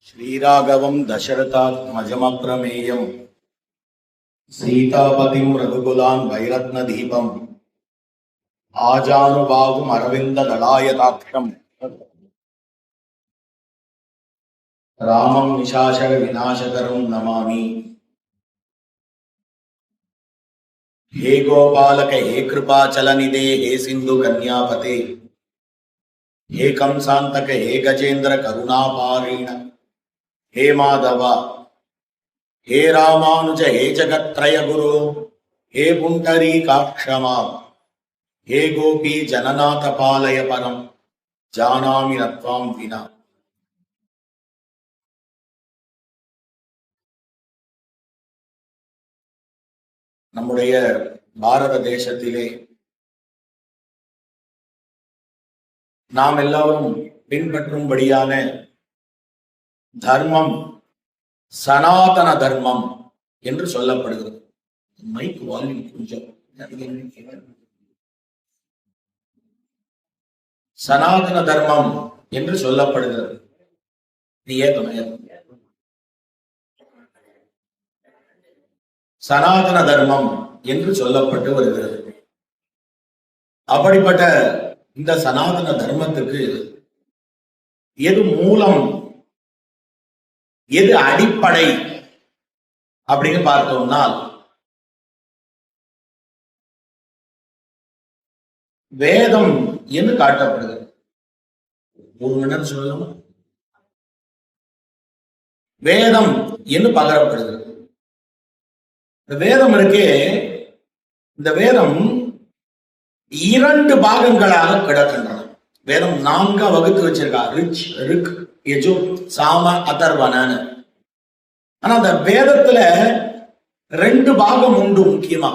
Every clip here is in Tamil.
श्रीराघवं दशरथात्मजमप्रमेयं सीतापतिं रघुकुलान् वैरत्नदीपम् आजानुबाहुम् अरविन्ददलायताक्षम् रामं निशाचर विनाशकरं नमामि। हे गोपालक हे कृपाचलनिधे हे सिंधु कन्यापते हे कंसांतक हे गजेन्द्र करुणापारीण हे माधव हे रामानुज हे जगत्त्रय गुरु हे पुंडरीकाक्षमा हे गोपी जननाथ पालय परम जानामि नत्वां विना। நம்முடைய பாரத தேசத்திலே நாம் எல்லாரும் பின்பற்றும்படியான தர்மம் சனாதன தர்மம் என்று சொல்லப்படுகிறது. மைக் வால்யூம் கொஞ்சம். சனாதன தர்மம் என்று சொல்லப்படுகிறது. நீ ஏற்கனவே சனாதன தர்மம் என்று சொல்லப்பட்டு வருகிறது. அப்படிப்பட்ட இந்த சனாதன தர்மத்துக்கு எது மூலம், எது அடிப்படை அப்படின்னு பார்த்தோம்னால் வேதம் என்று காட்டப்படுகிறது. ஒரு மன்னர் சொல்லலாம், வேதம் என்று பகரப்படுகிறது. வேதம் இருக்கே, இந்த வேதம் இரண்டு பாகங்களாக கிடக்கின்றன. வேதம் 4 வகுத்து வச்சிருக்கா, ரிச் ரிக் யஜு சாம அதர்வனன்னு. ஆனா அந்த வேதத்துல 2 பாகம் உண்டு முக்கியமா.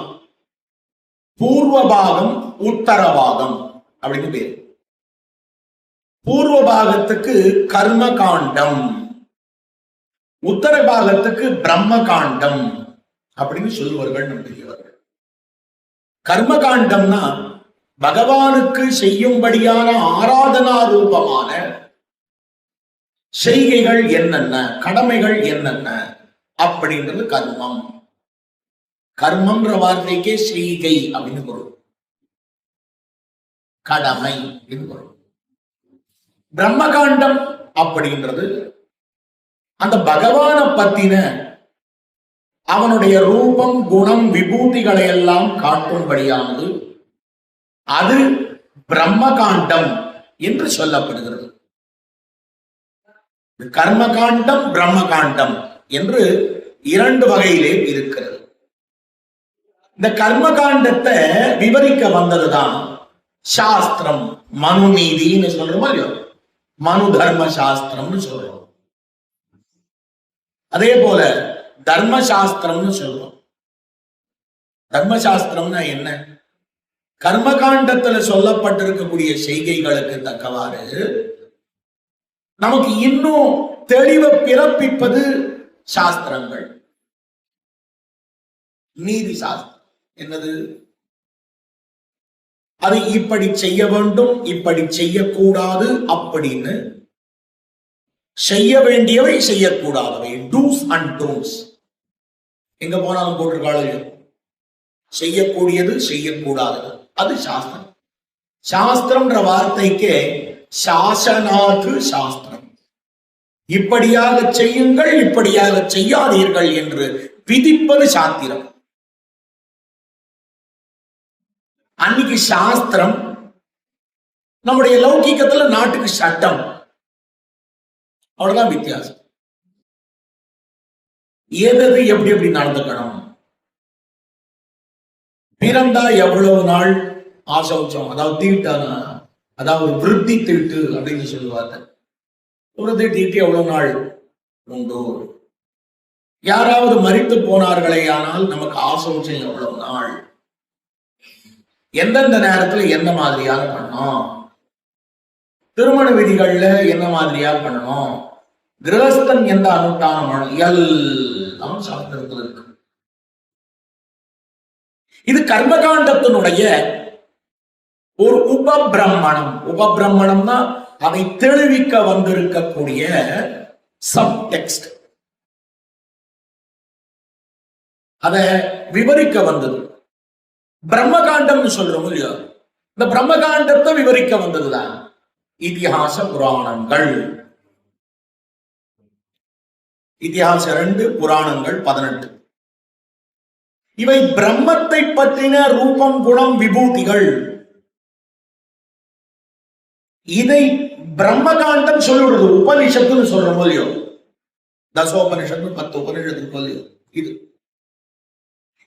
பூர்வ பாகம், உத்தர பாகம் அப்படின்னு பேரு. பூர்வ பாகத்துக்கு கர்ம காண்டம், உத்தர பாகத்துக்கு பிரம்ம காண்டம் அப்படின்னு சொல்லுவார்கள் நம் பெரியவர்கள். கர்ம காண்டம்னா பகவானுக்கு செய்யும்படியான ஆராதனா ரூபமான செய்கைகள் என்னென்ன, கடமைகள் என்னென்ன அப்படின்றது கர்மம். கர்மம்ன்ற வார்த்தைக்கே செய்கை அப்படின்னு பொருள், கடமை அப்படின்னு பொருள். பிரம்மகாண்டம் அப்படின்றது அந்த பகவான பத்தின அவனுடைய ரூபம், குணம், விபூதிகளை எல்லாம் காட்டும்படியானது. அது பிரம்மகாண்டம் என்று சொல்லப்படுகிறது. கர்மகாண்டம், பிரம்மகாண்டம் என்று 2 வகையிலே இருக்கிறது. இந்த கர்மகாண்டத்தை விவரிக்க வந்ததுதான் சாஸ்திரம். மனு நீதினு சொல்றோமா இல்லையோ, மனு தர்ம சாஸ்திரம்னு சொல்றோம். அதே போல தர்மசாஸ்திரம்னு சொல்றோம். தர்மசாஸ்திரம்னா என்ன? கர்மகாண்டத்துல சொல்லப்பட்டிருக்கக்கூடிய செய்கைகளுக்கு தக்கவாறு நமக்கு இன்னும் தெளிவை பிறப்பிப்பது சாஸ்திரங்கள். நீதி சாஸ்திரம் என்னது? அது இப்படி செய்ய வேண்டும், இப்படி செய்யக்கூடாது அப்படின்னு, செய்ய வேண்டியவை செய்யக்கூடாதவை, டூஸ் அண்ட் டோன்ட்ஸ். எங்க போனாலும் போட்டிருக்காளோ, செய்யக்கூடியது செய்யக்கூடாதது, அது சாஸ்திரம். சாஸ்திரம்ன்ற வார்த்தைக்கே சாசனாது சாஸ்திரம். இப்படியாக செய்யுங்கள், இப்படியாக செய்யாதீர்கள் என்று விதிப்பது சாஸ்திரம். அன்னைக்கு சாஸ்திரம் நம்முடைய லௌகிக்கத்துல நாட்டுக்கு சட்டம், அவ்வளவுதான் வித்தியாசம். எது எப்படி எப்படி நடந்துக்கணும், பிறந்தா எவ்வளவு நாள் ஆசௌச்சம், அதாவது தீட்டான, அதாவது விருத்தி தீட்டு அப்படின்னு சொல்லுவாங்க. விருத்தி தீட்டு எவ்வளவு நாள் உண்டு, யாராவது மரித்து போனார்களே ஆனால் நமக்கு ஆசௌச்சம் எவ்வளவு நாள், எந்தெந்த நேரத்துல என்ன மாதிரியாக பண்ணணும், திருமண விதிகள்ல என்ன மாதிரியா பண்ணணும், கிரகஸ்தன் எந்த அனுஷ்டானம் எல்லாம் சாஸ்திரத்தில் இருக்கு. இது கர்மகாண்டத்தினுடைய ஒரு உபபிரம்மணம். உபபிரம்மணம்னா அதை தெளிவிக்க வந்திருக்கக்கூடிய சப்டெக்ஸ்ட். அத விவரிக்க வந்தது. பிரம்மகாண்டம் சொல்றோம் இல்லையா, இந்த பிரம்மகாண்டத்தை விவரிக்க வந்ததுதான் இதிகாச புராணங்கள். இதிகாச 2, புராணங்கள் 18. இவை பிரம்மத்தை பற்றின ரூபம், குணம், விபூதிகள். இதை பிரம்மகாண்டம் சொல்லுறது. உபனிஷத்துன்னு சொல்றோம் இல்லையோ, தசோபனிஷத்து 10 உபனிஷத்து இல்லையோ, இது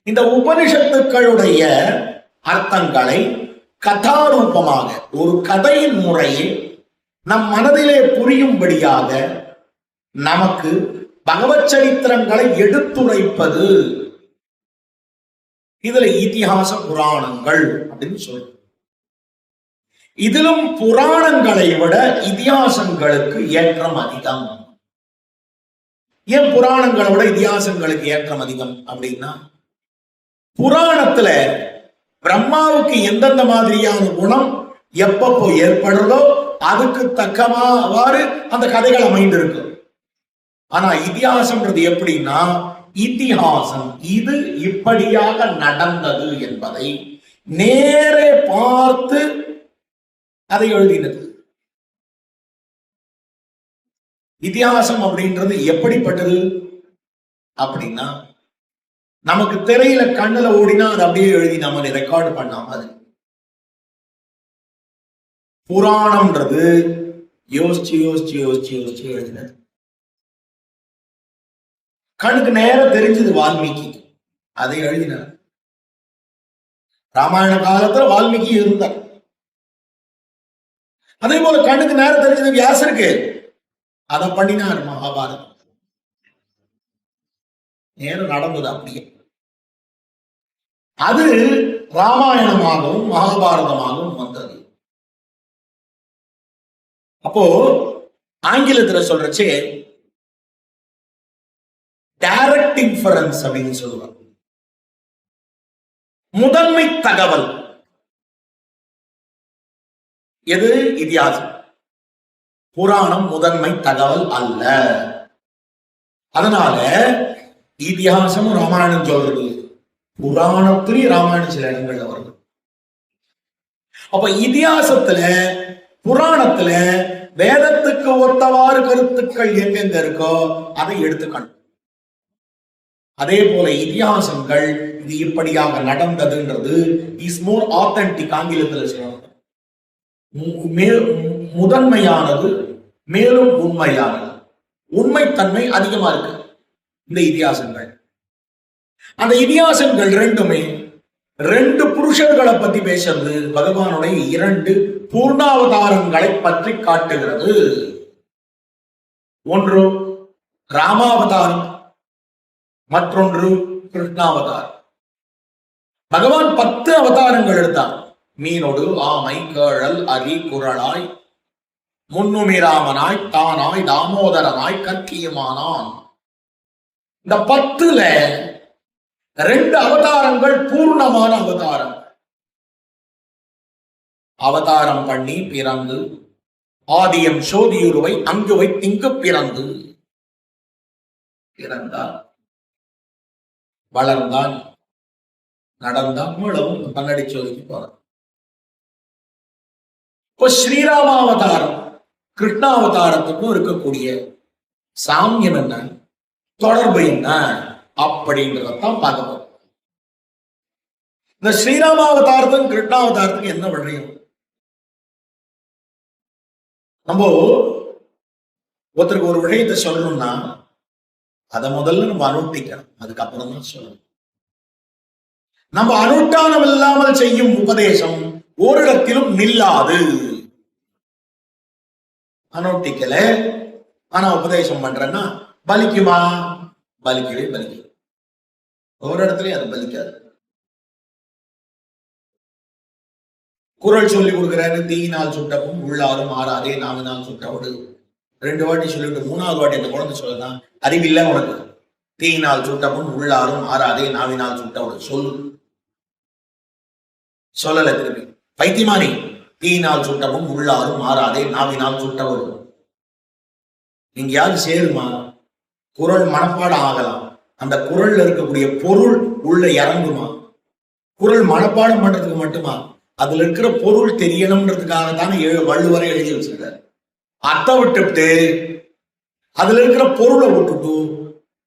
இந்த உபனிஷத்துக்களுடைய அர்த்தங்களை கதாரூபமாக ஒரு கதையின் முறையை நம் மனதிலே புரியும்படியாக நமக்கு பகவத் சரித்திரங்களை எடுத்துரைப்பது. இதுல இதிகாச புராணங்கள் அப்படின்னு சொல்றோம். இதிலும் புராணங்களை விட இதிகாசங்களுக்கு ஏற்றம் அதிகம். ஏன் புராணங்களை விட இதிகாசங்களுக்கு ஏற்றம் அதிகம் அப்படின்னா, புராணத்துல பிரம்மாவுக்கு எந்தெந்த மாதிரியான குணம் எப்பப்போ ஏற்படுறதோ அதுக்கு தக்கவாறு அந்த கதைகள் அமைந்திருக்கும். ஆனா இதிகாசம்ன்றது எப்படின்னா, இதிகாசம் இது இப்படியாக நடந்தது என்பதை நேரே பார்த்து அதை எழுதினது. இதிகாசம் அப்படின்றது எப்படிப்பட்டது அப்படின்னா, நமக்கு திரையில கண்ணுல ஓடினா அது அப்படியே எழுதி நம்ம ரெக்கார்டு பண்ணாம, அது புராணம்ன்றது யோசிச்சு யோசிச்சு யோசிச்சு யோசிச்சு எழுதினது. கண்ணுக்கு நேரம் தெரிஞ்சது வால்மீகி, அதை எழுதினார். ராமாயண காலத்துல வால்மீகி இருந்தார். அதே போல கண்ணுக்கு நேரம் தெரிஞ்சது வியாசருக்கு, அதை பண்ணினார் மகாபாரதம். நேரம் நடந்தது அப்படியே. அது ராமாயணமாகவும் மகாபாரதமாகவும் வந்தது. அப்போ ஆங்கிலத்துல சொல்றச்சே டைரக்ட் இன்ஃபரன்ஸ் அப்படின்னு சொல்லுவாங்க. முதன்மை தகவல் எது? இதிகாசம். புராணம் முதன்மை தகவல் அல்ல. அதனால இதிகாசமும் ராமாயணம் சொல்றது, புராணத்திலேயே ராமாயணம் சில இடங்கள்ல வருது. அப்ப இதிகாசத்துல புராணத்துல வேதத்துக்கு ஒத்தவாறு கருத்துக்கள் எங்கெங்க இருக்கோ அதை எடுத்துக்கணும். அதே போல இதிகாசங்கள் இது இப்படியாக நடந்ததுன்றது இஸ் மோர் ஆத்தென்டிக். ஆங்கிலத்தில் சொல்றாங்க முதன்மையானது, மேலும் உண்மையானது. உண்மைத்தன்மை அதிகமா இருக்கு இந்த இதிகாசங்கள். அந்த இதிகாசங்கள் ரெண்டுமே 2 புருஷர்களை பத்தி பேசுறது, பகவானுடைய 2 பூர்ணாவதாரங்களை பற்றி காட்டுகிறது. ஒன்று ராமாவதாரம், மற்றொன்று கிருஷ்ணாவதாரம். பகவான் 10 அவதாரங்கள் எடுத்தார். மீனொடு ஆமை கேழல் அரி குரலாய் முன்னுமிராமனாய் தானாய் தாமோதரனாய் கற்கியமானான். இந்த 10ல 2 அவதாரங்கள் பூர்ணமான அவதாரம். அவதாரம் பண்ணி பிறந்து ஆதியம் சோதியுருவை அங்கு வைத்திங்கு பிறந்து பிறந்தார், வளர்ந்தான், நடந்தான், மூலவும் கண்ணடி சோதிக்கு போறார். இப்போ ஸ்ரீராமாவதாரம் கிருஷ்ணாவதாரத்துக்கும் இருக்கக்கூடிய சாமியம் என்ன, தொடர்பு என்ன அப்படின்றதான் பார்க்க போறோம். இந்த ஸ்ரீராமாவதாரத்துக்கும் கிருஷ்ணாவதாரத்துக்கும் என்ன வழியும்? நம்ம ஒருத்தருக்கு ஒரு விஷயத்தை சொல்லணும்னா அதை முதல்ல நம்ம அனுஷ்டிக்கணும், அதுக்கப்புறம் தான் சொல்லணும். நம்ம அனுஷ்டானம் இல்லாமல் செய்யும் உபதேசம் ஓரிடத்திலும் நில்லாது. அனுஷ்டிக்கல ஆனா உபதேசம் பண்றேன்னா பலிக்குமா? பலிக்கவே பலிக்கும். ஒரு இடத்துலயும் அது பலிக்காது. குரல் சொல்லி கொடுக்கிறாரு, தீயினால் சுட்டவும் உள்ளாரும் ஆறாதே நாவினால் சுட்டவோடு. 2 வாட்டி சொல்லிட்டு 3வது வாட்டி அந்த குழந்தை சொல்லலாம், அறிவில்லை உனக்கு, தீயினால் சுட்டவும் உள்ளாரும் ஆறாதே நாவினால் சுட்டவோடு சொல்லு. சொல்லல திரும்பி, பைத்தியமானி, தீயினால் சுட்டவும் உள்ளாரும் ஆறாதே நாவினால் சுட்டவோடு. எங்கேயாவது சேருமா? குறள் மனப்பாடம் ஆகலாம், அந்த குறள்ல இருக்கக்கூடிய பொருள் உள்ள இறங்குமா? குறள் மனப்பாடம் பண்றதுக்கு மட்டுமா? அதுல இருக்கிற பொருள் தெரியணும்ன்றதுக்காக தானே வள்ளுவரை எழுதி வச்சிருக்காரு. அத்தை விட்டுட்டு அதுல இருக்கிற பொருளை விட்டுட்டு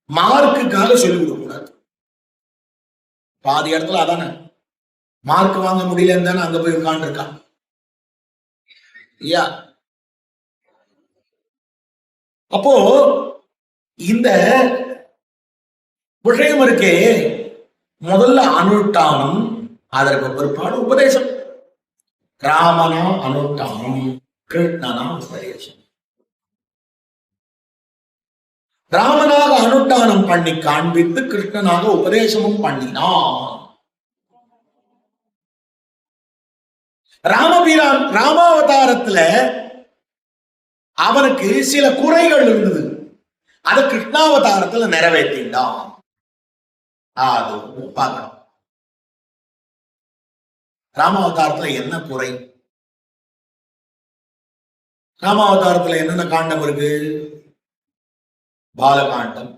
மார்க்குக்காக சொல்லிவிட கூடாது. பாதி இடத்துல அதானே, மார்க் வாங்க முடியலன்னு தானே அங்க போய் உட்கார்ந்து இருக்கான். அப்போ இந்த விஷயம் இருக்கே, முதல்ல அனுஷ்டானம், அதற்கு பிற்பாடு உபதேசம். ராமனா அனுஷ்டானம், கிருஷ்ணனா உபதேசம். ராமனாக அனுஷ்டானம் பண்ணி காண்பித்து கிருஷ்ணனாக உபதேசமும் பண்ணினான். ராமபிரான் ராமாவதாரத்துல அவனுக்கு சில குறைகள் இருந்தது, அதை கிருஷ்ணாவதாரத்துல நிறைவேற்றினான். அது பார்க்கணும். ராமாவதாரத்துல என்ன குறை? ராமாவதாரத்துல என்னென்ன காண்டம் இருக்கு? பாலகாண்டம்,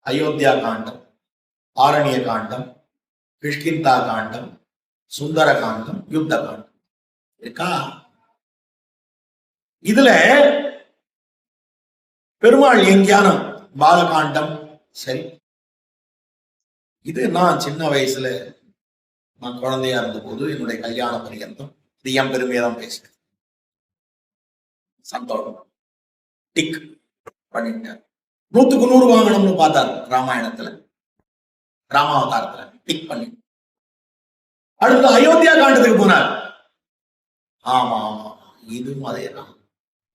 அயோத்தியா காண்டம், ஆரண்ய காண்டம், கிஷ்கிந்தா காண்டம், சுந்தர காண்டம், யுத்த காண்டம் இருக்கா? இதுல பெருமாள் எங்கேயான பாலகாண்டம் சரி. இது நான் சின்ன வயசுல, நான் குழந்தையா இருந்த போது என்னுடைய கல்யாண பரியந்தம் இது என் பெருமையை தான் பேசுறேன். சந்தோஷம் டிக் பண்ணிட்டார். 100க்கு 100 வாங்கணும்னு பார்த்தார் ராமாயணத்துல, ராமாவதாரத்துல டிக் பண்ணி. அடுத்து அயோத்தியா காண்டத்துக்கு போனார். ஆமா ஆமா, இதுவும் அதேதான்.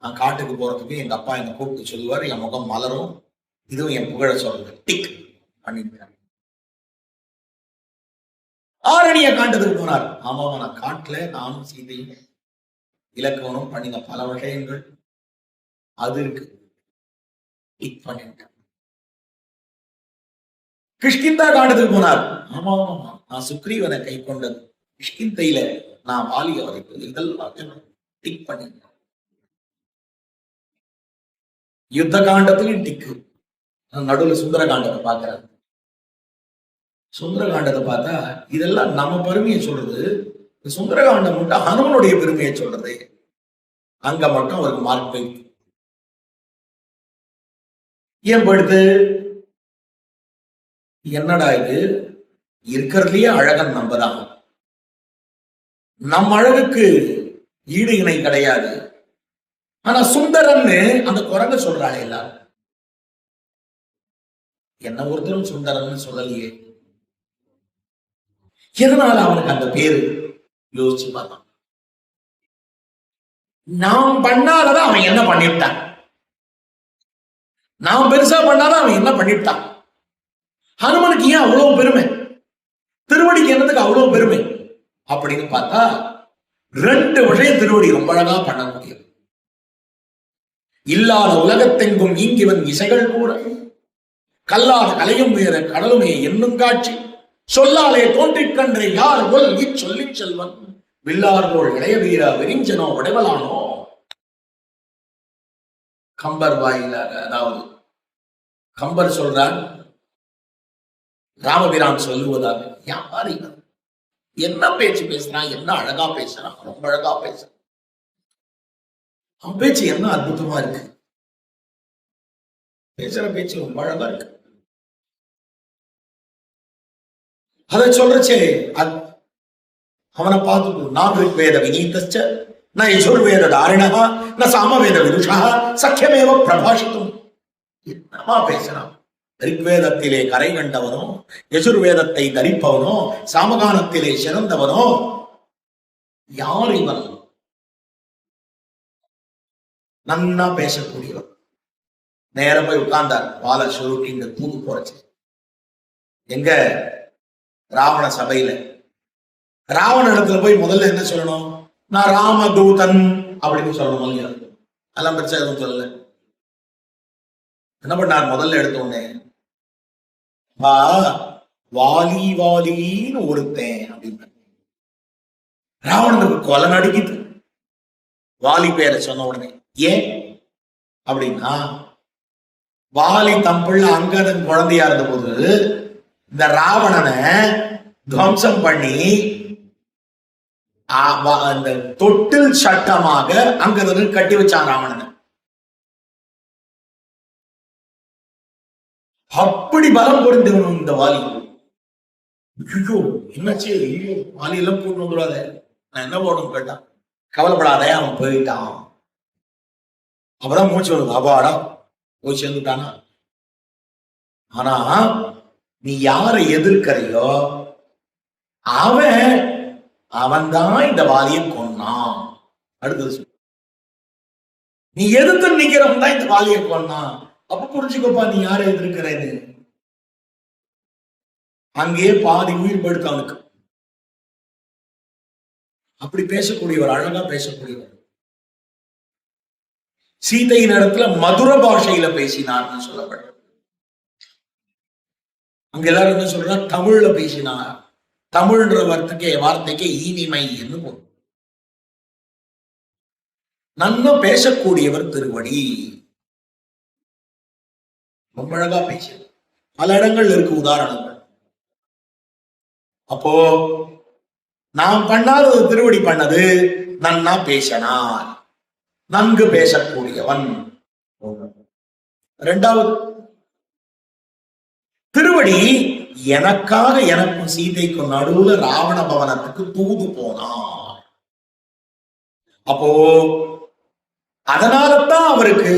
நான் காட்டுக்கு போறதுக்கு எங்க அப்பா என்னை கூப்பிட்டு சொல்லுவார், என் முகம் மலரும், இதுவும் என் புகழ சொல்றது, டிக் பண்ணிட்டார். ஆரணிய காண்டத்துக்கு போனார். ஆமாமா, நான் காட்டுல நானும் சீதையும் இலக்கணம் பண்ணின பல விஷயங்கள் அது இருக்கு, டிக் பண்ணிட்டேன். கிஷ்கிந்தா காண்டத்துக்கு போனார். ஆமா ஆமா, நான் சுக்ரீவனை கை கொண்டது, கிஷ்கிந்தையில நான் வாலிய வரைக்கும் இதெல்லாம் டிக் பண்ணிட்டேன். யுத்த காண்டத்திலும் டிக்கு. நடுவில் சுந்தர காண்டத்தை பார்க்கிறார். சுந்தர காண்டத்தை பார்த்தா இதெல்லாம் நம்ம பெருமையை சொல்றது, சுந்தர காண்டம் மட்டும் ஹனுமனுடைய பெருமையை சொல்றது. அங்க மட்டும் அவருக்கு மார்க் போயிடுது. ஏன் போயிடுது? என்னடா இது, இருக்கிறதுலயே அழகன் நம்பதான், நம் அழகுக்கு ஈடு இணை கிடையாது. ஆனா சுந்தரன்னு அந்த குரங்க சொல்றாங்க எல்லாரும். என்ன ஒருத்தரும் சுந்தரன்னு சொல்லலையே, எதனால அவனுக்கு அந்த பேரு? யோசிச்சு பார்த்தான். நாம் பண்ணாததான் அவன் என்ன பண்ணிவிட்டான், நாம் பெருசா பண்ணாதான் அவன் என்ன பண்ணிவிட்டான். ஹனுமனுக்கு ஏன் அவ்வளவு பெருமை, திருவடிக்கு என்னதுக்கு அவ்வளவு பெருமை அப்படின்னு பார்த்தா 2 விஷயம் திருவடி ரொம்ப அழகா பண்ண முடியும். இல்லாத உலகத்தெங்கும் ஈங்கிவன் இசைகள் கூட, கல்லாத கலையும் வேற கடலுமே என்னும் காட்சி, சொல்லாலே தோன்றிக் கன்றே யார் கொல் இச்சொல்லி செல்வன், வில்லார்கோள் இளைய வீர விரிஞ்சனோ உடைவலானோ. கம்பர் வாயிலாக, அதாவது கம்பர் சொல்றார், ராமபிரான் சொல்லுவதாக, யார் இவன், என்ன பேச்சு பேசுறான், என்ன அழகா பேசுறான், ரொம்ப அழகா பேசுறான், அவன் பேச்சு என்ன அற்புதமா இருக்கு, பேசுற பேச்சு ரொம்ப அழகா இருக்கு. அதை சொல்றச்சே அவனை பார்த்துட்டு, நான் ரிக்வேத வினீதச்ச ந யஜுர்வேத தாரிணா ந சாமவேத விதுஷா சக்கியமேவ பிரபாஷித்தும். என்னமா பேசுறான், ரிக்வேதத்திலே கரை கண்டவனோ, யஜுர்வேதத்தை தரிப்பவனோ, சாமகானத்திலே சிறந்தவனோ, யார் இவன்? நன்னா பேசக்கூடியவன். நேரம் போய் உட்கார்ந்தார், வாழ சுருட்டின்னு தூது போறச்சு. எங்க? ராவண சபையில. ராவண இடத்துல போய் முதல்ல என்ன சொல்லணும்? நான் ராமதூதன் அப்படின்னு சொல்லணும் இல்லையா? அதெல்லாம் பெருசா எதுவும் சொல்லல. என்ன பண்ணார்? முதல்ல எடுத்த உடனே வாலி வாலின்னு ஒருத்தன் அப்படின்னு. ராவணனுக்கு கொலை நடுக்கிட்டு வாலி பேரை சொன்ன உடனே. ஏன் அப்படின்னா, வாலி தம்பிள்ள அங்கதன் குழந்தையா இருந்த போது இந்த ராவணனை துவம்சம் பண்ணி அந்த தொட்டில் சட்டமாக அங்கதனு கட்டி வச்சான் ராவணனை. அப்படி பலம் பொருந்தவனும் இந்த வாலி. ஐயோ என்னாச்சு, ஐயோ வாலி எல்லாம் கூட்டு வந்துடாத, நான் என்ன போடணும் கேட்டான். கவலைப்படாத அவன் போயிட்டான். அப்பதான் மூச்சு வருது, அப்பாடா போய் சேர்ந்துட்டானா. ஆனா நீ யாரை எதிர்க்கிறையோ அவன் தான் இந்த வாலியை கொன்னான். அடுத்தது நீ எதிர்த்து நிக்கிறவன் தான் இந்த வாலியை கொன்னான். அப்ப புரிஞ்சுக்கோப்பா நீ யாரை எதிர்க்கிறேன்னு. அங்கேயே பாதி உயிர் படுத்த அவனுக்கு. அப்படி பேசக்கூடியவர், அழகா பேசக்கூடியவர். சீதையின் இடத்துல மதுர பாஷையில பேசினார்னு சொல்லப்பட்ட. அங்க எல்லாரும் என்ன சொல்றா, தமிழ்ல பேசினார். தமிழ்ன்ற வார்த்தைக்கு இனிமை என்று பொருள். நன்மை பேசக்கூடியவர் திருவடி. ரொம்ப அழகா பேச பல இடங்கள் இருக்கு உதாரணங்கள். அப்போ நாம் பண்ணாத திருவடி பண்ணது நன்னா பேசினார், நன்கு பேசக்கூடியவன். இரண்டாவது, திருவடி எனக்காக எனக்கும் சீதைக்கும் நடுவுல ராவண பவனத்துக்கு தூது போனார். அப்போ அதனாலதான் அவருக்கு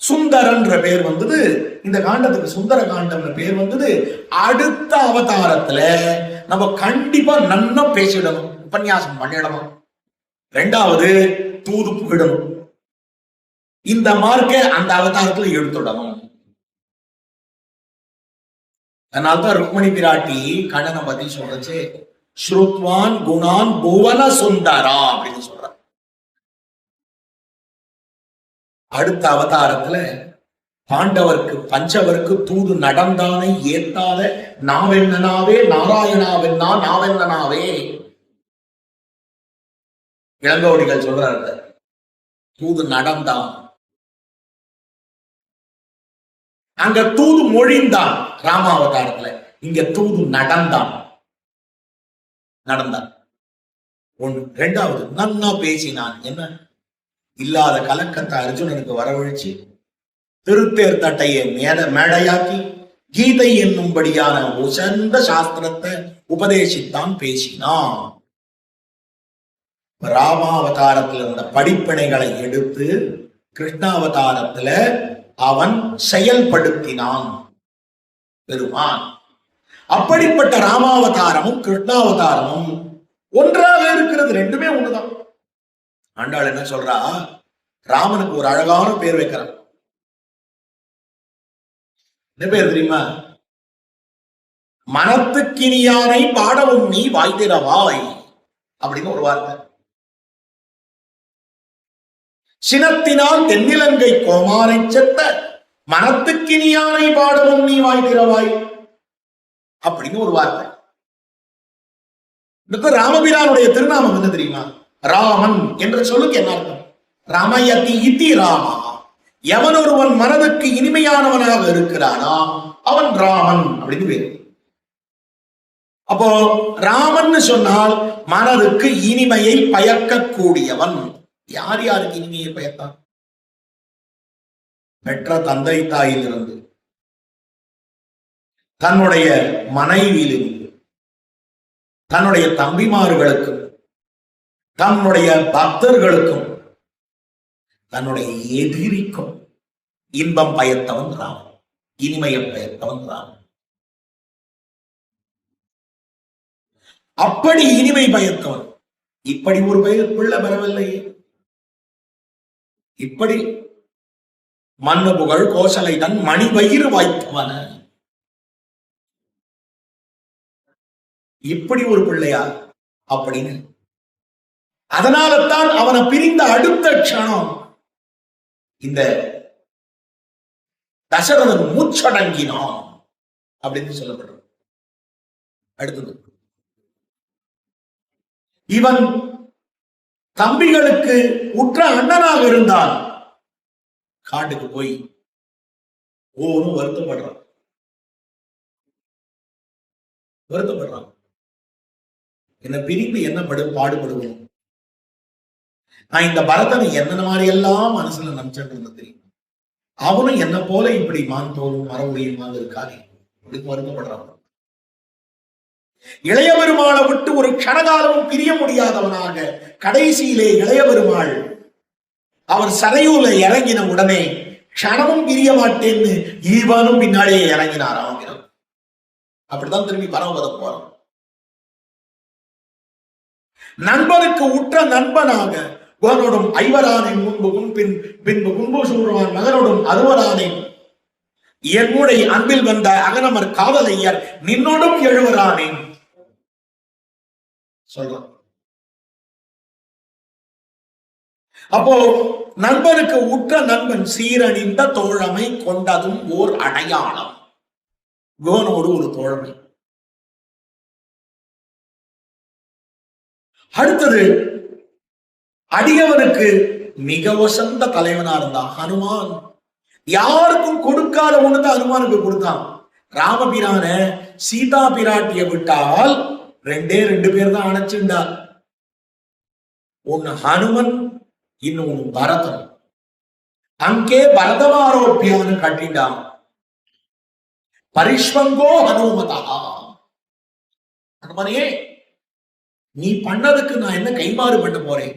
சுந்தரன்ற பேர் வந்தது. இந்த காண்டத்துக்கு சுந்தர காண்டம் பேர் வந்தது. அடுத்த அவதாரத்துல நம்ம கண்டிப்பா நன்னா பேசிடணும், உபன்யாசம் பண்ணிடணும். ரெண்டாவது தூது போயிடணும். இந்த மார்க்க அந்த அவதாரத்துல எடுத்துடணும். அதனால்தான் ருக்மணி பிராட்டி கண்ணனை பத்தி சொல்றச்சு, ஸ்ருத்வான் குணான் புவன சுந்தரா அப்படின்னு சொல்ற. அடுத்த அவதாரத்துல பாண்டவருக்கு பஞ்சவருக்கு தூது நடந்தானை ஏத்தாத நாவென்னனாவே நாராயணாவென்னா நாவென்னனாவே இளங்கோடிகள் சொல்றாரு. தூது நடந்தான், அங்க தூது மொழிந்தான் ராமாவதாரத்துல, இங்க தூது நடந்தான். ஒண்ணு. ரெண்டாவது நன்னா பேசினான். என்ன இல்லாத கலக்கத்தை அர்ஜுனனுக்கு வரவழைச்சு திருத்தேர் தட்டையை மேடையாக்கி கீதை என்னும்படியான உசந்த சாஸ்திரத்தை உபதேசித்தான், பேசினான். ராமாவதாரத்தில் இருந்த படிப்பினைகளை எடுத்து கிருஷ்ணாவதாரத்துல அவன் செயல்படுத்தினான் பெருமான். அப்படிப்பட்ட ராமாவதாரமும் கிருஷ்ணாவதாரமும் ஒன்றாக இருக்கிறது, ரெண்டுமே ஒண்ணுதான். ஆண்டாள் என்ன சொல்றா, ராமனுக்கு ஒரு அழகான பேர் வைக்கிறான். என்ன பேர் தெரியுமா? மனத்துக்கினியானை பாடவும் நீ வாய்திரவாய் அப்படின்னு ஒரு வார்த்தை. சினத்தினால் தென்னிலங்கை கோமாரை செத்த மனத்துக்கினியானை பாடவும் நீ வாய்திரவாய் அப்படின்னு ஒரு வார்த்தை. ராமபிரானுடைய திருநாமம் என்ன தெரியுமா? ராமன் என்ற சொல்லுக்கு என்ன அர்த்தம்? ராமயதி இதி ராமா. எவன் ஒருவன் மனதுக்கு இனிமையானவனாக இருக்கிறானா அவன் ராமன் அப்படின்னு பேரு. அப்போ ராமன் சொன்னால் மனதுக்கு இனிமையை பயக்கக்கூடியவன். யார் யாருக்கு இனிமையை பயத்தான்? பெற்ற தந்தை தாயிலிருந்து, தன்னுடைய மனைவியிலிருந்து, தன்னுடைய தம்பிமார்களுக்கும், தன்னுடைய பக்தர்களுக்கும், தன்னுடைய எதிரிக்கும் இன்பம் பயத்தவன் ராமன், இனிமையை பயத்தவன் ராமன். அப்படி இனிமை பயத்தவன். இப்படி ஒரு பிள்ளை பெறவில்லையே. இப்படி மண்ணு புகழ் கோசலை தன் மணி வயிறு வாய்த்தவன, இப்படி ஒரு பிள்ளையா அப்படின்னு. அதனால்தான் அவனை பிரிந்த அடுத்த க்ஷணம் இந்த தசரதன் மூச்சடங்கினான் அப்படின்னு சொல்லப்படுறது. அடுத்தது, இவன் தம்பிகளுக்கு உற்ற அண்ணனாக இருந்தான். காட்டுக்கு போய் ஒவ்வொன்றும் வருத்தப்படுறான். என்ன பிரிந்து என்ன பாடுபடுவோம். நான் இந்த பரதனை என்ன மாதிரி எல்லாம் மனசுல நினைச்சிட்டு இருந்த தெரியும். அவனும் என்ன போல இப்படி மாந்தோறும் மரபுரியுமாக இருக்கானே அப்படின்னு வருத்தப்படுறான். இளைய பெருமாளை விட்டு ஒரு க்ஷணகாலமும் பிரிய முடியாதவனாக கடைசியிலே இளைய பெருமாள் அவர் சரையூல இறங்கின உடனே க்ஷணமும் பிரிய மாட்டேன்னு ஈவானும் பின்னாடியே இறங்கினார். அவங்கிறான். அப்படித்தான் திரும்பி பரமபதம் போறான். நண்பருக்கு உற்ற நண்பனாக குகனோடும் ஐவரானேன் பின்பு குன்பு சூழ்வான் மகனோடும் அறுவரானேன் என்னுடைய அன்பில் வந்த அகனமர் காவலையர் நின்னோடும் எழுவரானேன் சொல்றான். அப்போ நண்பனுக்கு உற்ற நண்பன் சீரணிந்த தோழமை கொண்டதும் ஓர் அடையாளம். குகனோடு ஒரு தோழமை. அடுத்தது அடியவனுக்கு மிக வசந்த தலைவனா இருந்தான் ஹனுமான். யாருக்கும் கொடுக்காத ஒண்ணுதான் ஹனுமானுக்கு கொடுத்தான். ராமபிரான சீதா பிராட்டிய விட்டால் 2 பேர் தான் அணைச்சிருந்தார். ஒன்னு ஹனுமன், இன்னொன்னு பரதன். அங்கே பரதமாரோப்பியான்னு கட்டிண்டான். பரிஷ்வங்கோ ஹனுமதா. ஹனுமனே, நீ பண்ணதுக்கு நான் என்ன கைமாறு பண்ண போறேன்?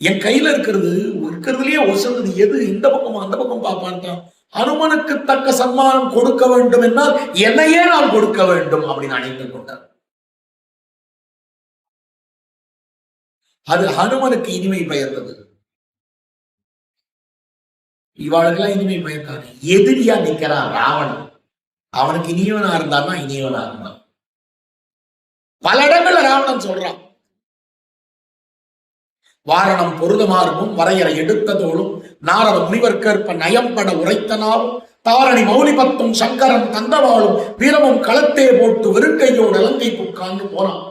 என் கையில இருக்கிறதுலயே ஒசந்தது எது? இந்த பக்கம் அந்த பக்கம் பார்ப்பான். ஹனுமனுக்கு தக்க சன்மானம் கொடுக்க வேண்டும் என்றால் என்னையே நான் கொடுக்க வேண்டும் அப்படின்னு அணைந்து கொண்டார். அது ஹனுமனுக்கு இனிமை பெயர்ந்தது. இவாளுக்கெல்லாம் இனிமை பெயர்க்காது. எதிரியா நிக்கிறான் ராவணன். அவனுக்கு இனியவனா இருந்தான்னா இனியவனா இருந்தான். பல இடங்கள்ல ராவணன் சொல்றான். வாரணம் பொருதமார்பும் வரையறை எடுத்ததோடும் நாரத முனிவர்கற்ப நயம்பட உரைத்தனாலும் தாரணி மௌலிபத்தும் சங்கரன் தந்தவாளும் வீரமும் களத்தே போட்டு வெறுக்கையோடு இலங்கை புக்கான்னு போறான்.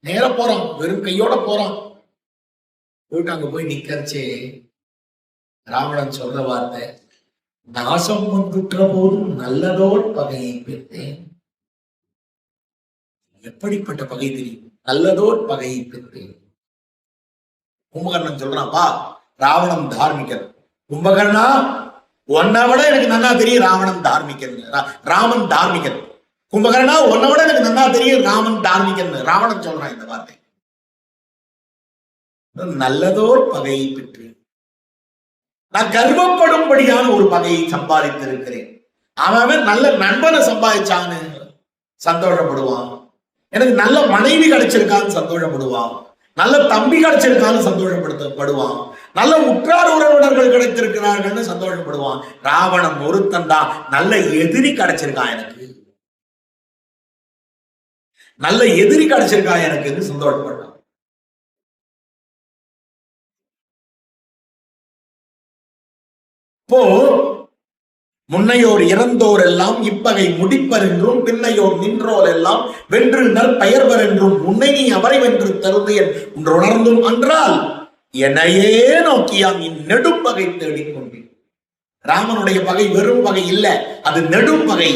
நேர போறான், வெறும் கையோட போறான். போயிட்டு அங்க போய் நிக்கச்சே ராவணன் சொல்ற வார்த்தை, நாசம் வந்துற்ற போதும் நல்லதோர் பகையை பெற்றேன். எப்படிப்பட்ட பகை தெரியும்? நல்லதோர் பகையை பெற்றேன். கும்பகர்ணன் சொல்றான்ப்பா, ராவணன் தார்மிகன். கும்பகர்ணா, உன்னை விட எனக்கு நல்லா தெரியும் ராவணன் தார்மிகன், ராமன் தார்மிகன். கும்பகர்ணா, உன்னை விட எனக்கு நல்லா தெரியும் ராமன் தார்மிகன். ராவணன் சொல்றான் இந்த வார்த்தை. நல்லதோர் பகையை பெற்று நான் கர்வப்படும்படியான ஒரு பகையை சம்பாதித்திருக்கிறேன். அவன் நல்ல நண்பனை சம்பாதிச்சான்னு சந்தோஷப்படுவான். எனக்கு நல்ல மனைவி கிடைச்சிருக்கான்னு சந்தோஷப்படுவான். நல்ல தம்பி கிடைச்சிருக்கான்னு சந்தோஷப்படுவான். நல்ல உற்றார் உறவினர்கள் கிடைத்திருக்கிறார்கள்னு சந்தோஷப்படுவான். ராவணன் ஒருத்தன் தான் நல்ல எதிரி கிடைச்சிருக்கான் எனக்கு, நல்ல எதிரி கிடைச்சிருக்கான் எனக்கு சந்தோஷப்பட்டான். இப்போ முன்னையோர் இறந்தோர் எல்லாம் இப்பகை முடிப்பர் என்றும் பின்னையோர் நின்றோர் எல்லாம் வென்று நற்பெயர்வர் என்றும் உன்னை நீ அவரை வென்று தருந்தேன் என்று உணர்ந்தும் அன்றால் என்னையே நோக்கியாம் இந்நெடும் பகை தேடிக்கொண்டேன். ராமனுடைய பகை வெறும் பகை இல்ல, அது நெடும் பகை.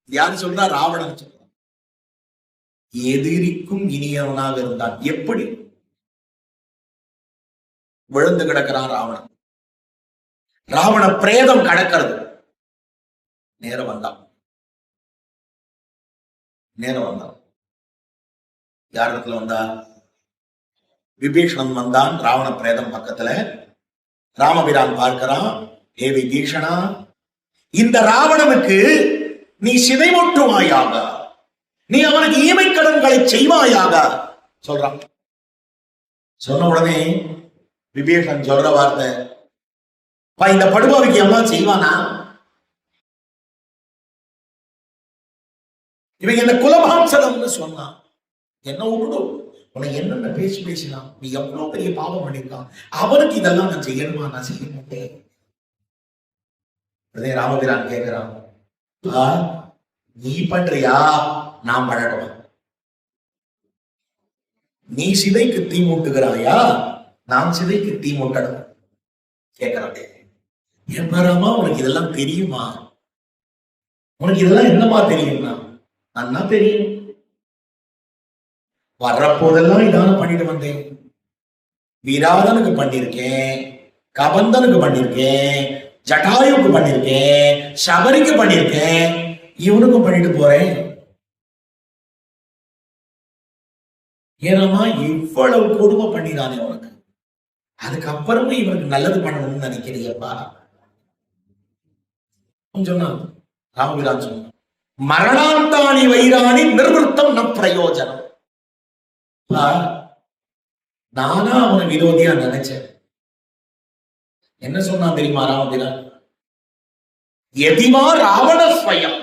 யாரு சொல்றா? ராவணன் சொல்றான். எதிரிக்கும் இனியவனாக இருந்தான். எப்படி விழுந்து கிடக்கிறான் ராவணன். ராவண பிரேதம் கடக்கிறது. நேரம் வந்தான். யார் இடத்துல வந்தா? விபீஷணன் வந்தான் ராவண பிரேதம் பக்கத்துல. ராமபிரான் பார்க்கிறான், ஏ விபீஷணா, இந்த ராவணனுக்கு நீ சிதைமூட்டுவாயாக, நீ அவனுக்கு ஈமை கடன்களை செய்வாயாக சொல்றான். சொன்ன உடனே விபீஷணன் சொல்ற வார்த்தை, இந்த படுபாவிக்கு எல்லாம் செய்வானா? இவங்க என்ன குலபாம்சனம்னு சொன்னான். என்ன விடும், உனக்கு என்னென்ன பேசினான், நீ எவ்வளவு பெரிய பாவம் பண்ணிருக்கான், அவனுக்கு இதெல்லாம் நான் செய்யணுமா? நான் செய்ய மாட்டேன். ராமபிரான் கேட்கிறான், நீ பண்றியா? நான் பண்ணட்டும். நீ சிதைக்கு தீ மூட்டுகிறாயா? நான் சிதைக்கு தீ மூட்டணும் கேட்கிறான். ஏன் பாராமா உனக்கு இதெல்லாம் தெரியுமா? உனக்கு இதெல்லாம் என்னமா தெரியும்னா? அண்ணா தெரியும், வர்றப்போதெல்லாம் இதான பண்ணிட்டு வந்தேன். விராதனுக்கு பண்ணிருக்கேன், கபந்தனுக்கு பண்ணிருக்கேன், ஜட்டாயுக்கு பண்ணிருக்கேன், சபரிக்கு பண்ணிருக்கேன், இவனுக்கும் பண்ணிட்டு போறேன். ஏன்னா இவ்வளவு கொடுமை பண்ணிதானே உனக்கு, அதுக்கப்புறமே இவனுக்கு நல்லது பண்ணணும்னு நினைக்கிறியப்பா சொன்னா. ராமபிரான் சொன்ன மரணாந்தானி வைராணி நிர்வൃத்தம் ந பிரயோஜனம். நானா அவனை விரோதியா நினைச்சேன். என்ன சொன்னான் தெரியுமா ராமபிரான்? எதிவா ராவண ஸ்வயம்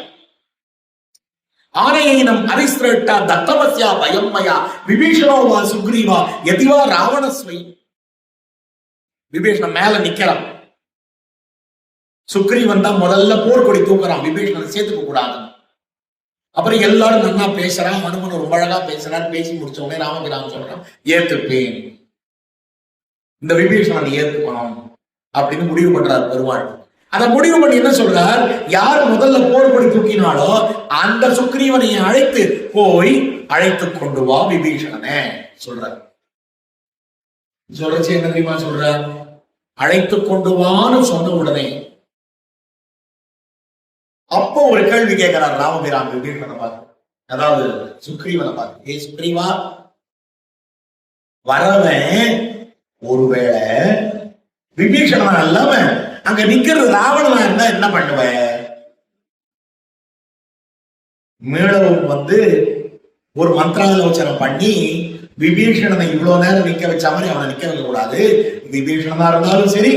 ஆனையினம் அரிஸ்ரட்டா தத்தவஸ்யா பயம்மயா விபீஷணோவா சுக்ரீவா எதிவா ராவண ஸ்வயம். விபீஷணன் மேல நிக்கிறான், சுக்ரீவன் தான் முதல்ல போர்க்கொடி தூக்குறான், விபீஷணனை சேர்த்துக்க கூடாது. அப்புறம் எல்லாரும் நன்னா பேசுறான், ஹனுமன் ரொம்ப அழகா பேசுறாரு. பேசி முடிச்ச உடனே ராமபிரான் சொல்றான், ஏத்துப்பேன், இந்த விபீஷணனை ஏத்துக்கணும் அப்படின்னு முடிவு பண்றாரு பெருமாள். அதை முடிவு பண்ணி என்ன சொல்றார், யார் முதல்ல போர்க்கொடி தூக்கினாலோ அந்த சுக்ரீவனை அழைத்து போய் அழைத்து கொண்டு வா விபீஷணனை சொல்றார். சொல்றச்சு என்ன தெரியுமா சொல்றார்? அழைத்து கொண்டு வான்னு சொன்ன உடனே அப்போ ஒரு கேள்வி கேட்கிறார் ராமபிரான் விபீஷணனை பார்த்து, அதாவது சுக்ரீவனை பார்த்து, ஏ சுக்ரீவா, வரவன் ஒருவேளை விபீஷணனா இல்லாம அங்க நிக்கிறது ராவணனா இருந்தா என்ன பண்ணுவ? மீளவும் ஒரு மந்திராலோசனை பண்ணி விபீஷணனை இவ்வளவு நேரம் நிக்க வச்ச மாதிரி அவனை நிக்க வைக்க கூடாது. விபீஷணனா இருந்தாலும் சரி,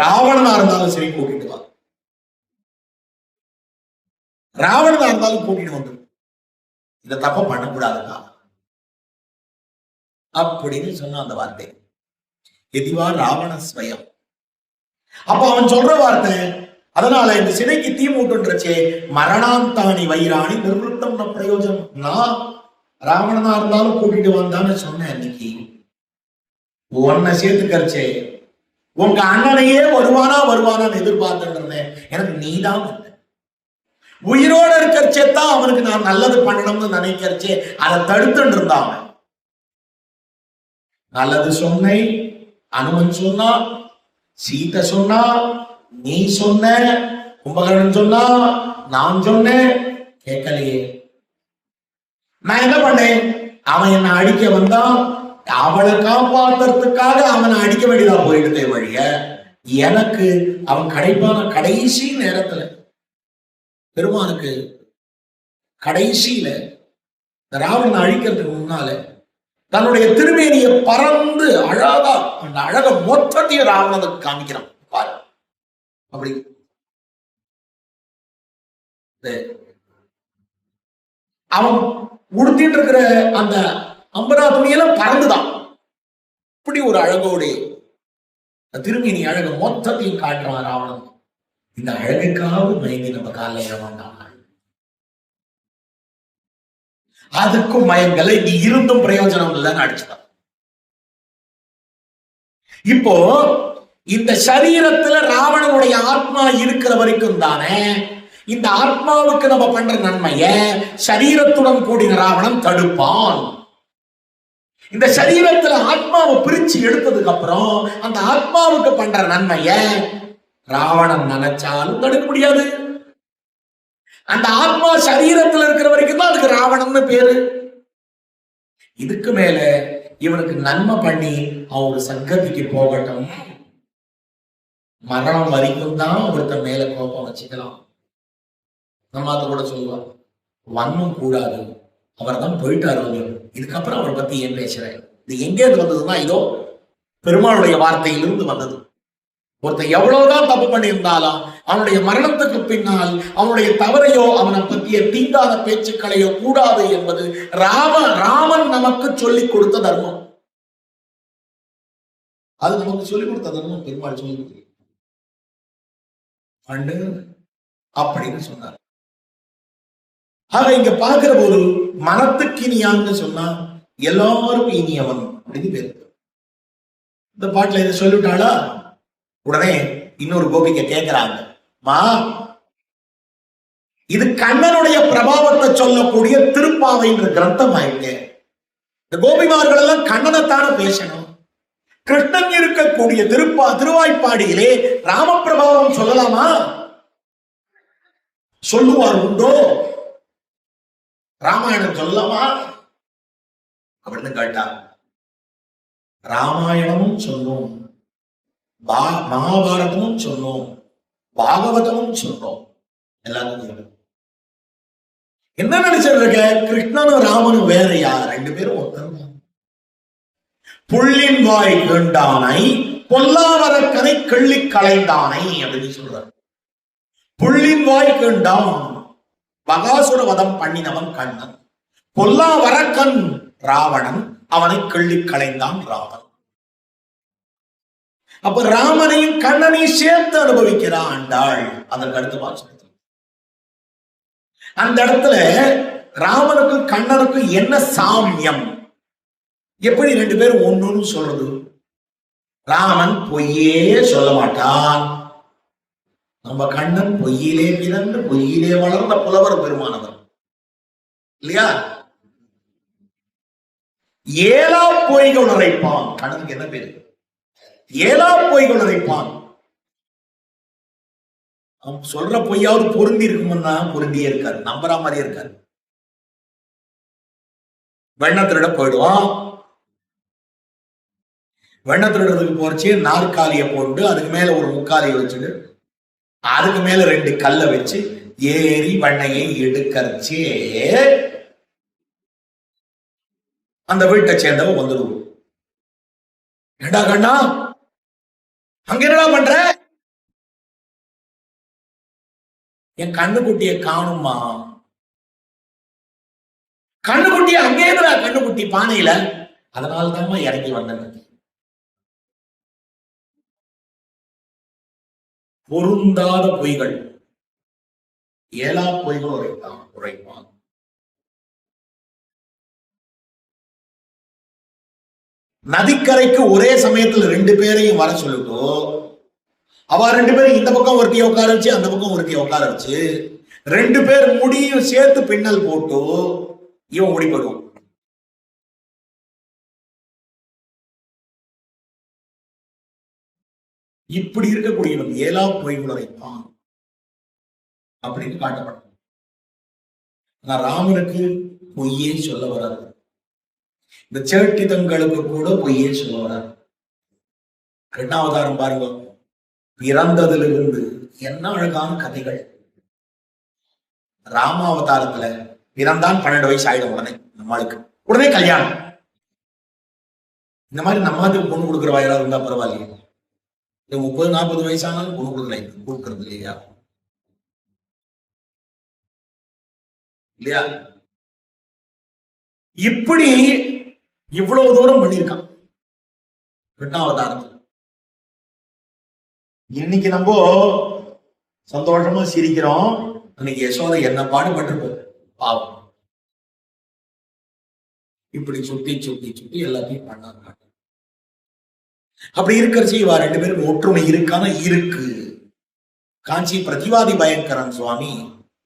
ராவணனா இருந்தாலும் சரி, கூட்டிட்டு வா. ராவணனா இருந்தாலும் கூட்டிட்டு வந்து, இத தப்ப பண்ணக்கூடாதுக்கா அப்படின்னு சொன்ன அந்த வார்த்தை. எதிவா ராவண ஸ்வயம். அப்ப அவன் சொல்ற வார்த்தை. அதனால இந்த சிலைக்கு தீ மூட்டுன்றச்சே மரணாந்தானி வைராணி நிர்வൃத்தம் ந பிரயோஜனம். நான் ராவணனா இருந்தாலும் கூட்டிட்டு வந்தான்னு சொன்னேன். இன்னைக்கு உன்னை சேர்த்துக்கரிச்சே, உங்க அண்ணனையே வருவானான்னு எதிர்பார்த்துட்டு இருந்தேன். எனக்கு நீதான் வந்த. உயிரோட இருக்கிறச்சே தான் அவனுக்கு நான் நல்லது பண்ணணும்னு நினைக்கிறச்சே, அதை தடுத்துட்டு இருந்தான். நல்லது சொன்னேன், அனுமன் சொன்னா, சீதை சொன்னா, நீ சொன்ன, கும்பகர்ணன் சொன்னா, நான் சொன்னேன், கேட்கலையே. நான் என்ன பண்ணேன்? அவன் என்ன அடிக்க வந்தான், அவளை காப்பாத்துறதுக்காக அவனை அடிக்க வேண்டியதா போயிடுதே வழிய, எனக்கு அவன் கிடைப்பான கடைசி நேரத்துல, பெருமானுக்கு கடைசியில ராவணனை அழிக்கிறதுக்கு முன்னால தன்னுடைய திருமேனியை பறந்து அழகா அந்த அழக மொத்தத்தையும் ராவணனுக்கு காமிக்கிறான் பாரு. அப்படி அவன் உடுத்திட்டு இருக்கிற அந்த அம்பரா துணியெல்லாம் பறந்துதான். இப்படி ஒரு அழகோடு திருமேனி அழக மொத்தத்தையும் காட்டுறான் ராவணன். இந்த அழகுக்காவது மயங்கி நம்ம காலையில வேண்டாம். அதுக்கும் மயங்கலை, நீ இருந்தும் பிரயோஜனம் இல்லைன்னு அடிச்சுதான். இப்போ இந்த சரீரத்துல ராவணனுடைய ஆத்மா இருக்கிற வரைக்கும் தானே இந்த ஆத்மாவுக்கு நம்ம பண்ற நன்மைய சரீரத்துடன் கூடின ராவணன் தடுப்பான். இந்த சரீரத்துல ஆத்மாவை பிரிச்சு எடுத்ததுக்கு அப்புறம் அந்த ஆத்மாவுக்கு பண்ற நன்மைய ராவணன் நினைச்சாலும் தடுக்க முடியாது. அந்த ஆத்மா சரீரத்தில் இருக்கிற வரைக்கும் தான் அதுக்கு ராவணன்னு பேரு. இதுக்கு மேல இவனுக்கு நன்மை பண்ணி அவன் ஒரு சங்கதிக்கு போகட்டும், மரணம் வரைக்கும் தான் ஒருத்தன் மேல கோபம் வச்சுக்கலாம். நம்ம அதை கூட சொல்லுவான், வன்மம் கூடாது, அவர் தான் போயிட்டாரு, இதுக்கப்புறம் அவரை பத்தி ஏன் பேசுறேன்? இது எங்கே வந்ததுன்னா இதோ பெருமாளுடைய வார்த்தையிலிருந்து வந்தது. ஒருத்தன் எவ்வளவுதான் தப்பு பண்ணியிருந்தாலும் அவனுடைய மரணத்துக்கு பின்னால் அவனுடைய தவறையோ அவனை பற்றிய தீண்டாத பேச்சுக்களையோ கூடாது என்பது ராமன் நமக்கு சொல்லிக் கொடுத்த தர்மம். அது நமக்கு சொல்லிக் கொடுத்த தர்மம் பெருமாள் சொல்லி அப்படின்னு சொன்னார். ஆக இங்க பார்க்கிற போது மனத்துக்கு இனியான்னு சொன்னா எல்லாருக்கும் இனியவன் அப்படின்னு பேரு. இந்த பாட்டுல இதை சொல்லிவிட்டாளா, உடனே இன்னொரு கோபிக்க கேட்கிறாங்க, மா இது கண்ணனுடைய பிரபாவத்தை சொல்லக்கூடிய திருப்பாவைன்ற கிரந்தம் ஆயிட்டு, இந்த கோபிமார்கள் எல்லாம் கண்ணனைத்தான பேசணும். கிருஷ்ணன் இருக்கக்கூடிய திருவாய்ப்பாடியிலே ராமபிரபாவம் சொல்லலாமா? சொல்லுவார் உண்டோ? ராமாயணம் சொல்லலாமா அப்படின்னு கேட்டார். ராமாயணமும் சொன்னோம், மகாபாரதமும் சொன்னோம், பாகவதமும் சொன்னோம். எல்லாரும் என்ன நினைச்சிருக்க? கிருஷ்ணனும் ராமனும் வேறையா? ரெண்டு பேரும் ஒருத்தர். புள்ளின் வாய் கண்டானை பொல்லாவரக்கனை கிள்ளி களைந்தானை அப்படின்னு சொல்றார். புள்ளின் வாய் கண்டான், பகாசுர வதம் பண்ணினவன் கண்ணன். பொல்லாவரக்கன் ராவணன், அவனை கிள்ளி களைந்தான் ராமன். அப்ப ராமனையும் கண்ணனையும் சேர்த்து அனுபவிக்கிறான் ஆண்டாள். அதற்கு அடுத்து வாசனை அந்த இடத்துல ராமனுக்கும் கண்ணனுக்கும் என்ன சாமியம்? எப்படி ரெண்டு பேரும் ஒண்ணுன்னு சொல்றது? ராமன் பொய்யே சொல்ல மாட்டான். நம்ம கண்ணன் பொய்யிலே பிறந்து பொய்யிலே வளர்ந்த புலவர் பெருமானவர் இல்லையா? ஏலா பொய்கள் உரைப்பான். கண்ணனுக்கு என்ன பேரு? ஏலா பொய்கள் உரைப்பான். அவன் சொல்ற பொய்யாவது பொருந்தி இருக்குமுன்னா பொருந்தியே இருக்காரு, நம்புற மாதிரியே இருக்காரு. வெண்ணத்திரிட போயிடுவான். வெண்ணத்திரிடத்துக்கு போறச்சு நாற்காலிய போட்டு அதுக்கு மேல ஒரு முக்காலியை வச்சுட்டு அதுக்கு மேல ரெண்டு கல்லை வச்சு ஏறி வெண்ணையை எடுக்கறச்சே அந்த வீட்டை சேர்ந்தவ வந்துடுவோம். ஏண்டா கண்ணா, அங்க என்னடா பண்ற? என் கண்ணுக்குட்டிய காணுமா? கண்ணுக்குட்டி அங்கே இருக்கிற கண்ணுக்குட்டி பானையில, அதனால்தான் இறங்கி வந்தேன். பொருந்தாத பொய்கள், ஏலா பொய்கள் உரைப்பான். நதிக்கரைக்கு ஒரே சமயத்தில் ரெண்டு பேரையும் வர சொல்லிட்டோ, அவ ரெண்டு பேரும் இந்த பக்கம் ஒருத்திய உட்கார வச்சு அந்த பக்கம் ஒருத்திய உட்கார வச்சு ரெண்டு பேர் முடியும் சேர்த்து பின்னல் போட்டு இவன் முடி போடுவான். இப்படி இருக்கக்கூடியவன் ஏலா பொய்களை வைப்பான் அப்படின்னு காட்டப்படும். ராமனுக்கு பொய்யே சொல்ல வராது. இந்த சேட்டிதங்களுக்கு கூட பொய்யே சொல்ல வராது. ரெண்டாவதாரம் பாருங்க, பிறந்ததிலிருந்து என்ன அழகான கதைகள். ராமாவதாரத்துல பிறந்தான், 12 வயசு ஆயிடும், நம்மளுக்கு உடனே கல்யாணம். இந்த மாதிரி நம்மளுக்கு பொண்ணு கொடுக்குற வயலா இருந்தா பரவாயில்லையே. 30-40 வயசானாலும் பொண்ணு கொடுக்கறது இல்லையா? இல்லையா? இப்படி இவ்வளவு தூரம் பண்ணியிருக்கான் கிருஷ்ணாவதாரத்தில். இன்னைக்கு நம்ம சந்தோஷமா சிரிக்கிறோம், அன்னைக்கு யசோதை என்ன பாடுபட்டு பாவம். இப்படி சுத்தி சுத்தி சுத்தி எல்லாத்தையும் பண்ணாங்க. அப்படி இருக்கிறச்சு இவா ரெண்டு பேரும் ஒற்றுமை இருக்கான இருக்கு. காஞ்சி பிரதிவாதி பயங்கரன் சுவாமி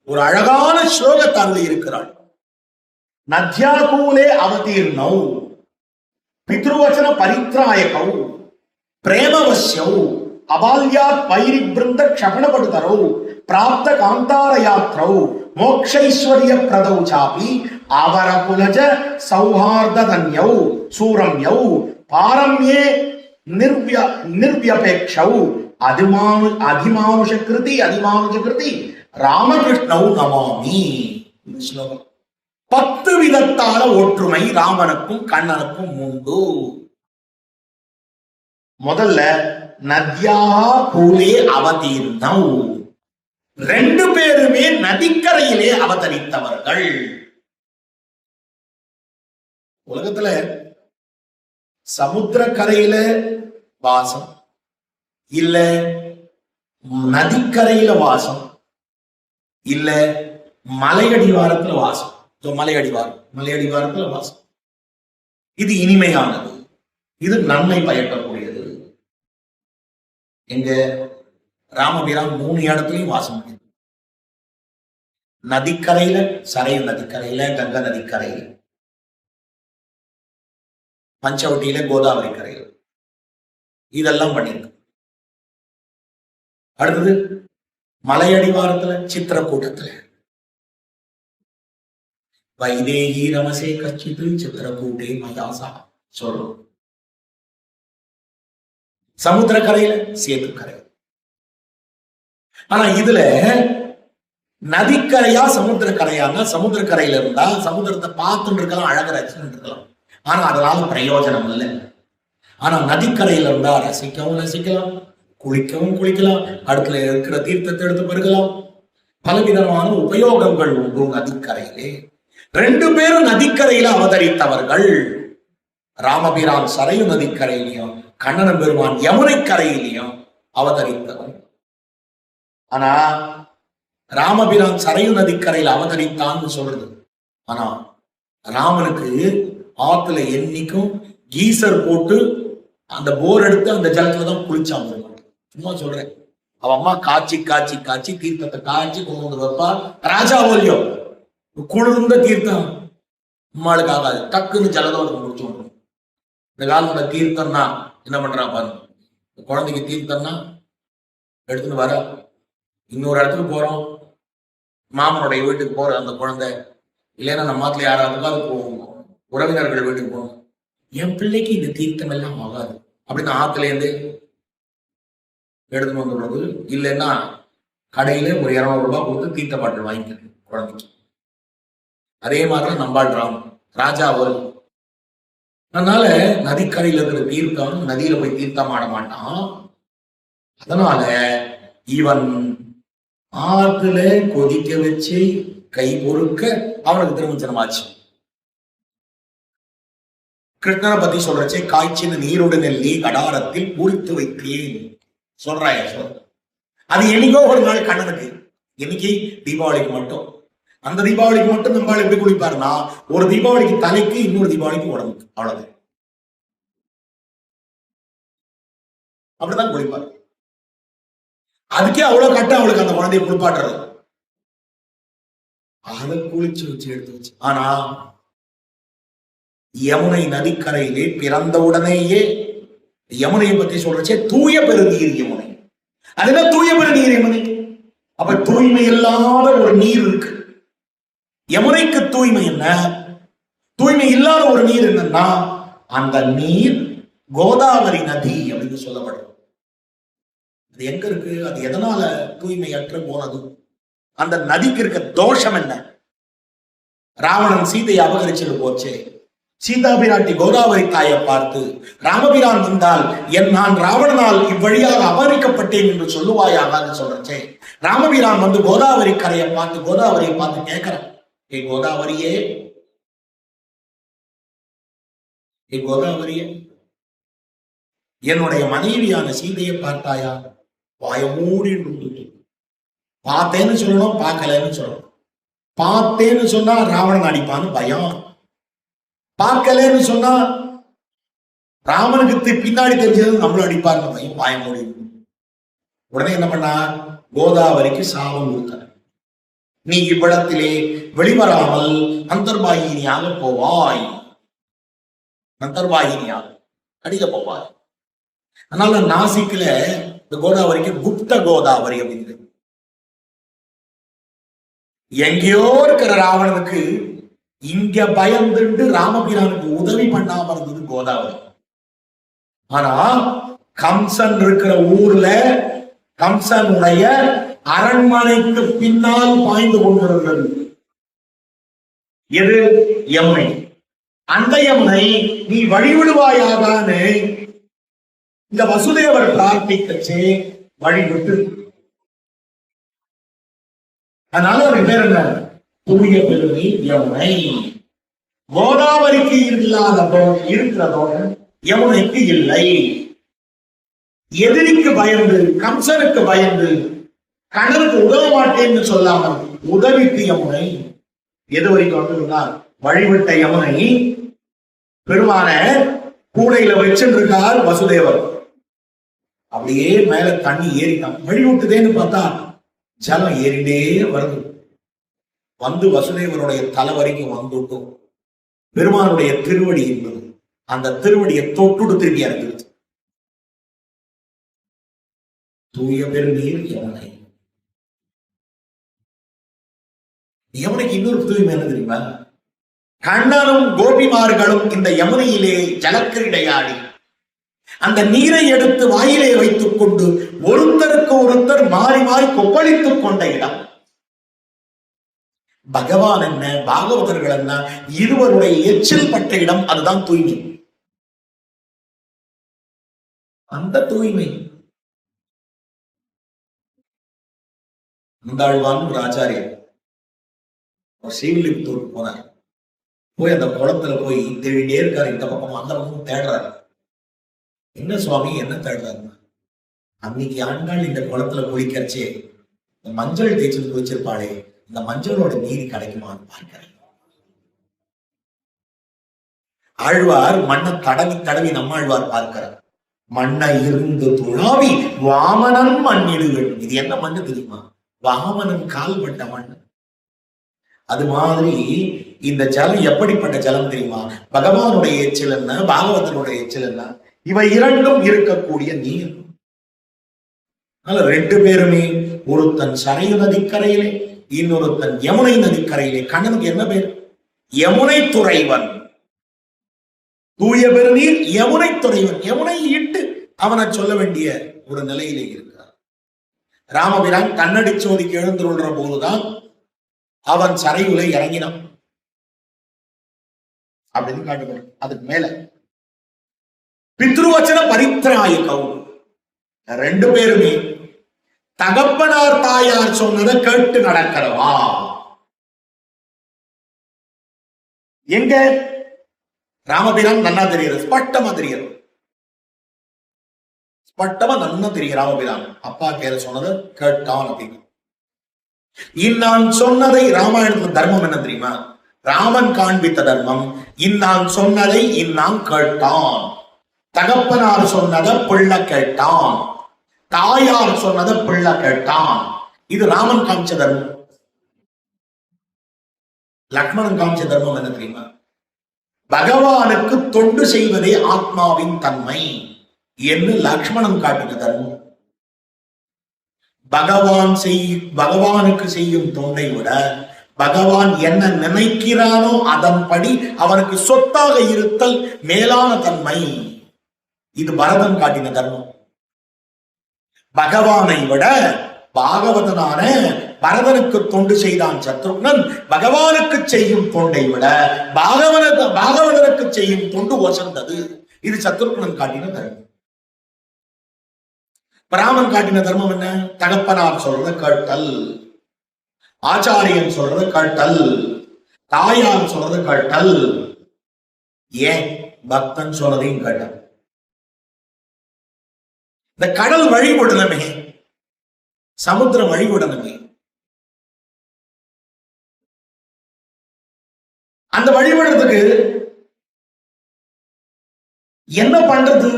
ஒரு அழகான ஸ்லோகத்தாருள் இருக்கிறாள். நத்யாகூலே அவதீர்ணௌ பித்ருவச்சன பரித்ராயகௌ பிரேமவஸ்யௌ அபால்யாத் பைரிப்ருந்த க்ஷபணபடுதரௌ பிராப்த காந்தார யாத்ரௌ மோக்ஷைஸ்வர்ய பிரதௌ சாபி அவரகுலஜ சௌஹார்ததன்யௌ சூரம்யௌ பாரம்யே நிர்வியபேக்ஷௌ அதிமானுஷ கிருதி ராமகிருஷ்ணௌ நமாமி. ஸ்லோகம் 10 விதத்தால ஒற்றுமை ராமனுக்கும் கண்ணனுக்கும் உண்டு. முதல்ல நத்யா பூலே அவதீர்ணௌ, ரெண்டு பேருமே நதிக்கரையிலே அவதரித்தவர்கள். உலகத்துல சமுத்திரக்கரையில வாசம் இல்ல, நதிக்கரையில வாசம் இல்ல, மலையடிவாரத்துல வாசம். மலையடிவாரத்துல வாசம். இது இனிமையானது, இது நன்மை பயக்கக்கூடியது. எங்க ராமபிரான் 3 இடத்துலயும் வாசம் பண்ணி, நதிக்கரையில, சரையு நதிக்கரையில, கங்கை நதிக்கரையில, பஞ்சவட்டியில, கோதாவரி கரையில, இதெல்லாம் பண்ணிருக்கு. அடுத்தது மலையடிவாரத்துல, சித்திரக்கூட்டத்துல, வைதேகி ரமசே கச்சித்து சித்திரக்கூட்டே மயாசா சொல்றோம். சமுத்திரக்கரையில, சேத்துக்கரை. ஆனா இதுல நதிக்கரையா சமுத்திரக்கரையான்னா, சமுத்திரக்கரையில இருந்தா சமுத்திரத்தை பார்த்துட்டு இருக்கலாம், அழக ரசிச்சுட்டு இருக்கலாம், ஆனா அதனால பிரயோஜனம் இல்லை. ஆனா நதிக்கரையில இருந்தா ரசிக்கவும் ரசிக்கலாம், குளிக்கவும் குளிக்கலாம், அடுத்துல இருக்கிற தீர்த்தத்தை எடுத்து பெருக்கலாம், பலவிதமான உபயோகங்கள் உண்டு நதிக்கரையிலே. 2 பேரும் நதிக்கரையில அவதரித்தவர்கள். ராமபிரான் சரையு நதிக்கரையிலையும், கண்ணன பெருமான் யமுனை கரையிலையும் அவதரித்தவன். ஆனா ராமபிரான் சரையு நதிக்கரையில் அவதரித்தான்னு சொல்றது. ஆனா ராமனுக்கு ஆத்துல என்னைக்கும் கீசர் போட்டு அந்த போர் எடுத்து அந்த ஜலத்துலதான் குளிச்சான். சும்மா சொல்றேன், அவ அம்மா காய்ச்சி காய்ச்சி காய்ச்சி தீர்த்தத்தை காய்ச்சி கொண்டு வந்து வைப்பா. ராஜா ஓலியோ குளிர்ந்த தீர்த்தம் அம்மாளுக்கு ஆகாது, டக்குன்னு ஜலதோஷம் முடிச்சு விடுறோம். இந்த காலத்துல தீர்த்தம்னா என்ன பண்றா பாருங்க, குழந்தைக்கு தீர்த்தம்னா எடுத்துன்னு வர, இன்னொரு இடத்துக்கு போறோம், மாமனுடைய வீட்டுக்கு போற அந்த குழந்தை, இல்லைன்னா நம்ம மாத்துல யாராவது போவோம், உறவினர்கள் வீட்டுக்கு போவோம், என் பிள்ளைக்கு இந்த தீர்த்தம் எல்லாம் ஆகாது அப்படின்னு ஆத்துல இருந்து எடுத்துன்னு வந்துள்ளது. இல்லைன்னா கடையில ஒரு 200 ரூபாய் கொடுத்து தீர்த்த பாட்டில் வாங்கிக்கிறது குழந்தைக்கு. அதே மாதிரி நம்பாள் ராஜா ஒரு. அதனால நதிக்கரையில இருக்கிற தீர்த்தம் நதியில போய் தீர்த்தம் ஆட மாட்டான். அதனால இவன் ஆத்துல கொதிக்க வச்சு கை பொறுக்க அவனுக்கு திருமஞ்சனமாச்சு. கிருஷ்ணனை பத்தி சொல்றச்சே, காய்ச்சின நீரோடு நெல்லி கடாரத்தில் பூரித்து வைத்தேன் சொல்றாய சொல். அது என்னைக்கோ ஒரு நாள் கண்ணனுக்கு, இன்னைக்கு தீபாவளிக்கு மட்டும். அந்த தீபாவளிக்கு மட்டும் நம்மளால எப்படி குளிப்பாருன்னா, ஒரு தீபாவளிக்கு தலைக்கு, இன்னொரு தீபாவளிக்கு உடம்புக்கு, அவ்வளவு அப்படிதான் குளிப்பாரு. அதுக்கே அவ்வளவு கட்ட அவளுக்கு அந்த குழந்தைய குளிப்பாட்டுறது. அதை குளிச்சு வச்சு எடுத்து வச்சு. ஆனா யமுனை நதிக்கரையிலே பிறந்த உடனேயே, யமுனையை பத்தி சொல்றச்சே தூய பெருநீர் யமுனை. அது என்ன தூய பெருநீர் யமுனை? அப்ப தூய்மை இல்லாத ஒரு நீர் இருக்கு. யமுனைக்கு தூய்மை என்ன? தூய்மை இல்லாத ஒரு நீர் என்னன்னா, அந்த நீர் கோதாவரி நதி அப்படின்னு சொல்லப்படும். அது எங்க இருக்கு? அது எதனால தூய்மையற்று போனது? அந்த நதிக்கு இருக்க தோஷம் என்ன? ராவணன் சீதையை அபகரிச்சது போச்சே, சீதா பிராட்டி கோதாவரி தாயை பார்த்து ராமபிரான் வந்தால் நான் ராவணனால் இவ்வழியாக அபகரிக்கப்பட்டேன் என்று சொல்லுவாயாக சொல்றச்சே, ராமபிரான் வந்து கோதாவரி கரையை பார்த்து, கோதாவரியை பார்த்து கேட்கிறேன், ஏ கோதாவரியே, ஏ கோதாவரியே, என்னுடைய மனைவியான சீதையை பார்த்தாயா? வாய மூடி பார்த்தேன்னு சொல்லணும், பார்க்கலன்னு சொல்லணும். பார்த்தேன்னு சொன்னா ராவணன் அடிப்பான்னு பயம், பார்க்கலன்னு சொன்னா ராமனுக்கு பின்னாடி தெரிஞ்சது நம்மளும் அடிப்பாருன்னு பயம், வாய மூடி. உடனே என்ன பண்ணா, கோதாவரிக்கு சாபம் கொடுத்தார். நீ இவ்விடத்திலே வெளிவராமல் அந்தர்வாகினியாக போவாய், அந்தர்வாகினியாக அடிக்க போவாய். அதனால நாசிக்ல இந்த கோதாவரிக்கு குப்த கோதாவரி அப்படின்னு. எங்கேயோ இருக்கிற ராவணனுக்கு இங்க பயந்துட்டு ராமபிரானுக்கு உதவி பண்ணாம இருந்தது கோதாவரி. ஆனா கம்சன் இருக்கிற ஊர்ல கம்சனுடைய அரண்மனைக்கு பின்னால் பாய்ந்து கொண்டிருந்தது எது? யமுனை. அந்த யமுனை நீ வழிவிடுவாயாதான்னு இந்த வசுதேவர் பிரார்த்திக்கச்சே வழிவிட்டு. அதனால ஒரு பேர் என்ன? தூய பெருநீர் யமுனை. கோதாவரிக்கு இல்லாத இருக்கிறதோ யமுனைக்கு இல்லை. எதிரிக்கு பயந்து, கம்சனுக்கு பயந்து, கணவனுக்கு உதவ மாட்டேன்னு சொல்லாமல் உதவிக்கு யமுனை. எது வரைக்கும் வந்திருந்தால் வழிவிட்ட யமுனை பெருமான கூடையில வச்சுருக்கார் வசுதேவர். அப்படியே மேல தண்ணி ஏறிட்டான். வழி விட்டுதேன்னு பார்த்தா ஜலம் ஏறிண்டே வருது. வந்து வசுதேவருடைய தலை வரைக்கும் வந்துட்டும் பெருமானுடைய திருவடி இருந்தது. அந்த திருவடியை தொட்டுடு திரும்பி இறங்கிடுச்சு. தூய பெருநீர் யமுனை. யமுனைக்கு இன்னொரு தூய்மை என்ன தெரியுமா? கண்ணனும் கோபிமார்களும் இந்த யமுனையிலே ஜலக்கிரீடையாடி அந்த நீரை எடுத்து வாயிலே வைத்துக் கொண்டு ஒருத்தருக்கு ஒருத்தர் மாறி மாறி கொப்பளித்துக் கொண்ட இடம். பகவான் என்ன, பாகவதர்கள் என்ன, இருவருடைய எச்சில் பட்ட இடம். அதுதான் தூய்மை. அந்த தூய்மை முந்தாழ்வான் ஒரு ஆச்சாரியர் ஸ்ரீவில்லிபுத்தூருக்கு போனார். போய் அந்த குளத்துல போய் தேடிட்டே இருக்காரு. இந்த பக்கம் அந்த பக்கம் தேடுறாரு. என்ன சுவாமி என்ன தேடுறாரு? அன்னைக்கு ஆண்டாள் இந்த குளத்துல குளிக்கிறச்சே மஞ்சள் தேய்ச்சி குளிச்சிருப்பாளே, இந்த மஞ்சளோட நீதி கிடைக்குமான்னு பார்க்கிறேன். ஆழ்வார் மண்ணை தடவி தடவி நம்மாழ்வார் பார்க்கிறார். மண்ணை இருந்து துளாவி வாமனன் மண்ணிடு வேண்டும். இது என்ன மண்ணு தெரியுமா? வாமனன் கால்பட்ட மண். அது மாதிரி இந்த ஜலம் எப்படிப்பட்ட ஜலம் தெரியுமா? பகவானுடைய எச்சில் என்ன, பாகவதனுடைய எச்சில் என்ன, இவை இரண்டும் இருக்கக்கூடிய நீர். ரெண்டு பேருமே, ஒருத்தன் சரையு நதிக்கரையிலே, இன்னொருத்தன் யமுனை நதிக்கரையிலே. கண்ணனுக்கு என்ன பேர்? யமுனை துறைவன். தூய பெருநீர் யமுனை துறைவன். யமுனை இட்டு அவனை சொல்ல வேண்டிய ஒரு நிலையிலே இருக்கிறார். ராமபிரான் கண்ணடி சோதிக்கு எழுந்துள்ள போதுதான் அவன் சரையுலை இறங்கினான் அப்படின்னு காட்டுகிறான். அதுக்கு மேல பித்ருவச்சன பரித்ராயகம். ரெண்டு பேருமே தகப்பனார் தாயார் சொன்னதை கேட்டு நடக்கிறவா. எங்க ராமபிரான் நன்னா தெரியுது, ஸ்பட்டமா தெரியுது, ஸ்பட்டமா நன்னா தெரியும். ராமபிரான் அப்பா பேர சொன்னதை கேட்டான் அப்படின்னு. இன்னான் சொன்னதை, ராமாயணத்துல தர்மம் என்ன தெரியுமா? ராமன் காண்பித்த தர்மம். இன்னான் சொன்னதை இன்னான் கேட்டான். தகப்பனார் சொன்னதை பிள்ளை கேட்டான், தாயார் சொன்னதை பிள்ளை கேட்டான். இது ராமன் காமிச்ச தர்மம். லக்ஷ்மணன் காமிச்ச தர்மம் என்ன தெரியுமா? பகவானுக்கு தொண்டு செய்வதே ஆத்மாவின் தன்மை என்று லக்ஷ்மணன் காட்டின தர்மம். பகவானுக்கு செய்யும் தொண்டை விட பகவான் என்ன நினைக்கிறானோ அதன்படி அவனுக்கு சொத்தாக இருத்தல் மேலான தன்மை. இது பரதன் காட்டின தர்மம். பகவானை விட பாகவதனான பரதனுக்கு தொண்டு செய்தான் சத்ருக்னன். பகவானுக்கு செய்யும் தொண்டை விட பாகவதனுக்கு செய்யும் தொண்டு உசந்தது. இது சத்ருக்னன் காட்டின தர்மம். ராமன் காட்டின தர்மம் என்ன? தகப்பனார் சொல்றத கேட்டல், ஆச்சாரியன் சொல்றத கேட்டல், தாயார் சொல்றத கேட்டல். ஏன் பக்தன் சொன்னதையும் கேட்டல். இந்த கடல் வழிபடணுமே, சமுத்திரம் வழிபடணுமே, அந்த வழிபடுறதுக்கு என்ன பண்றது?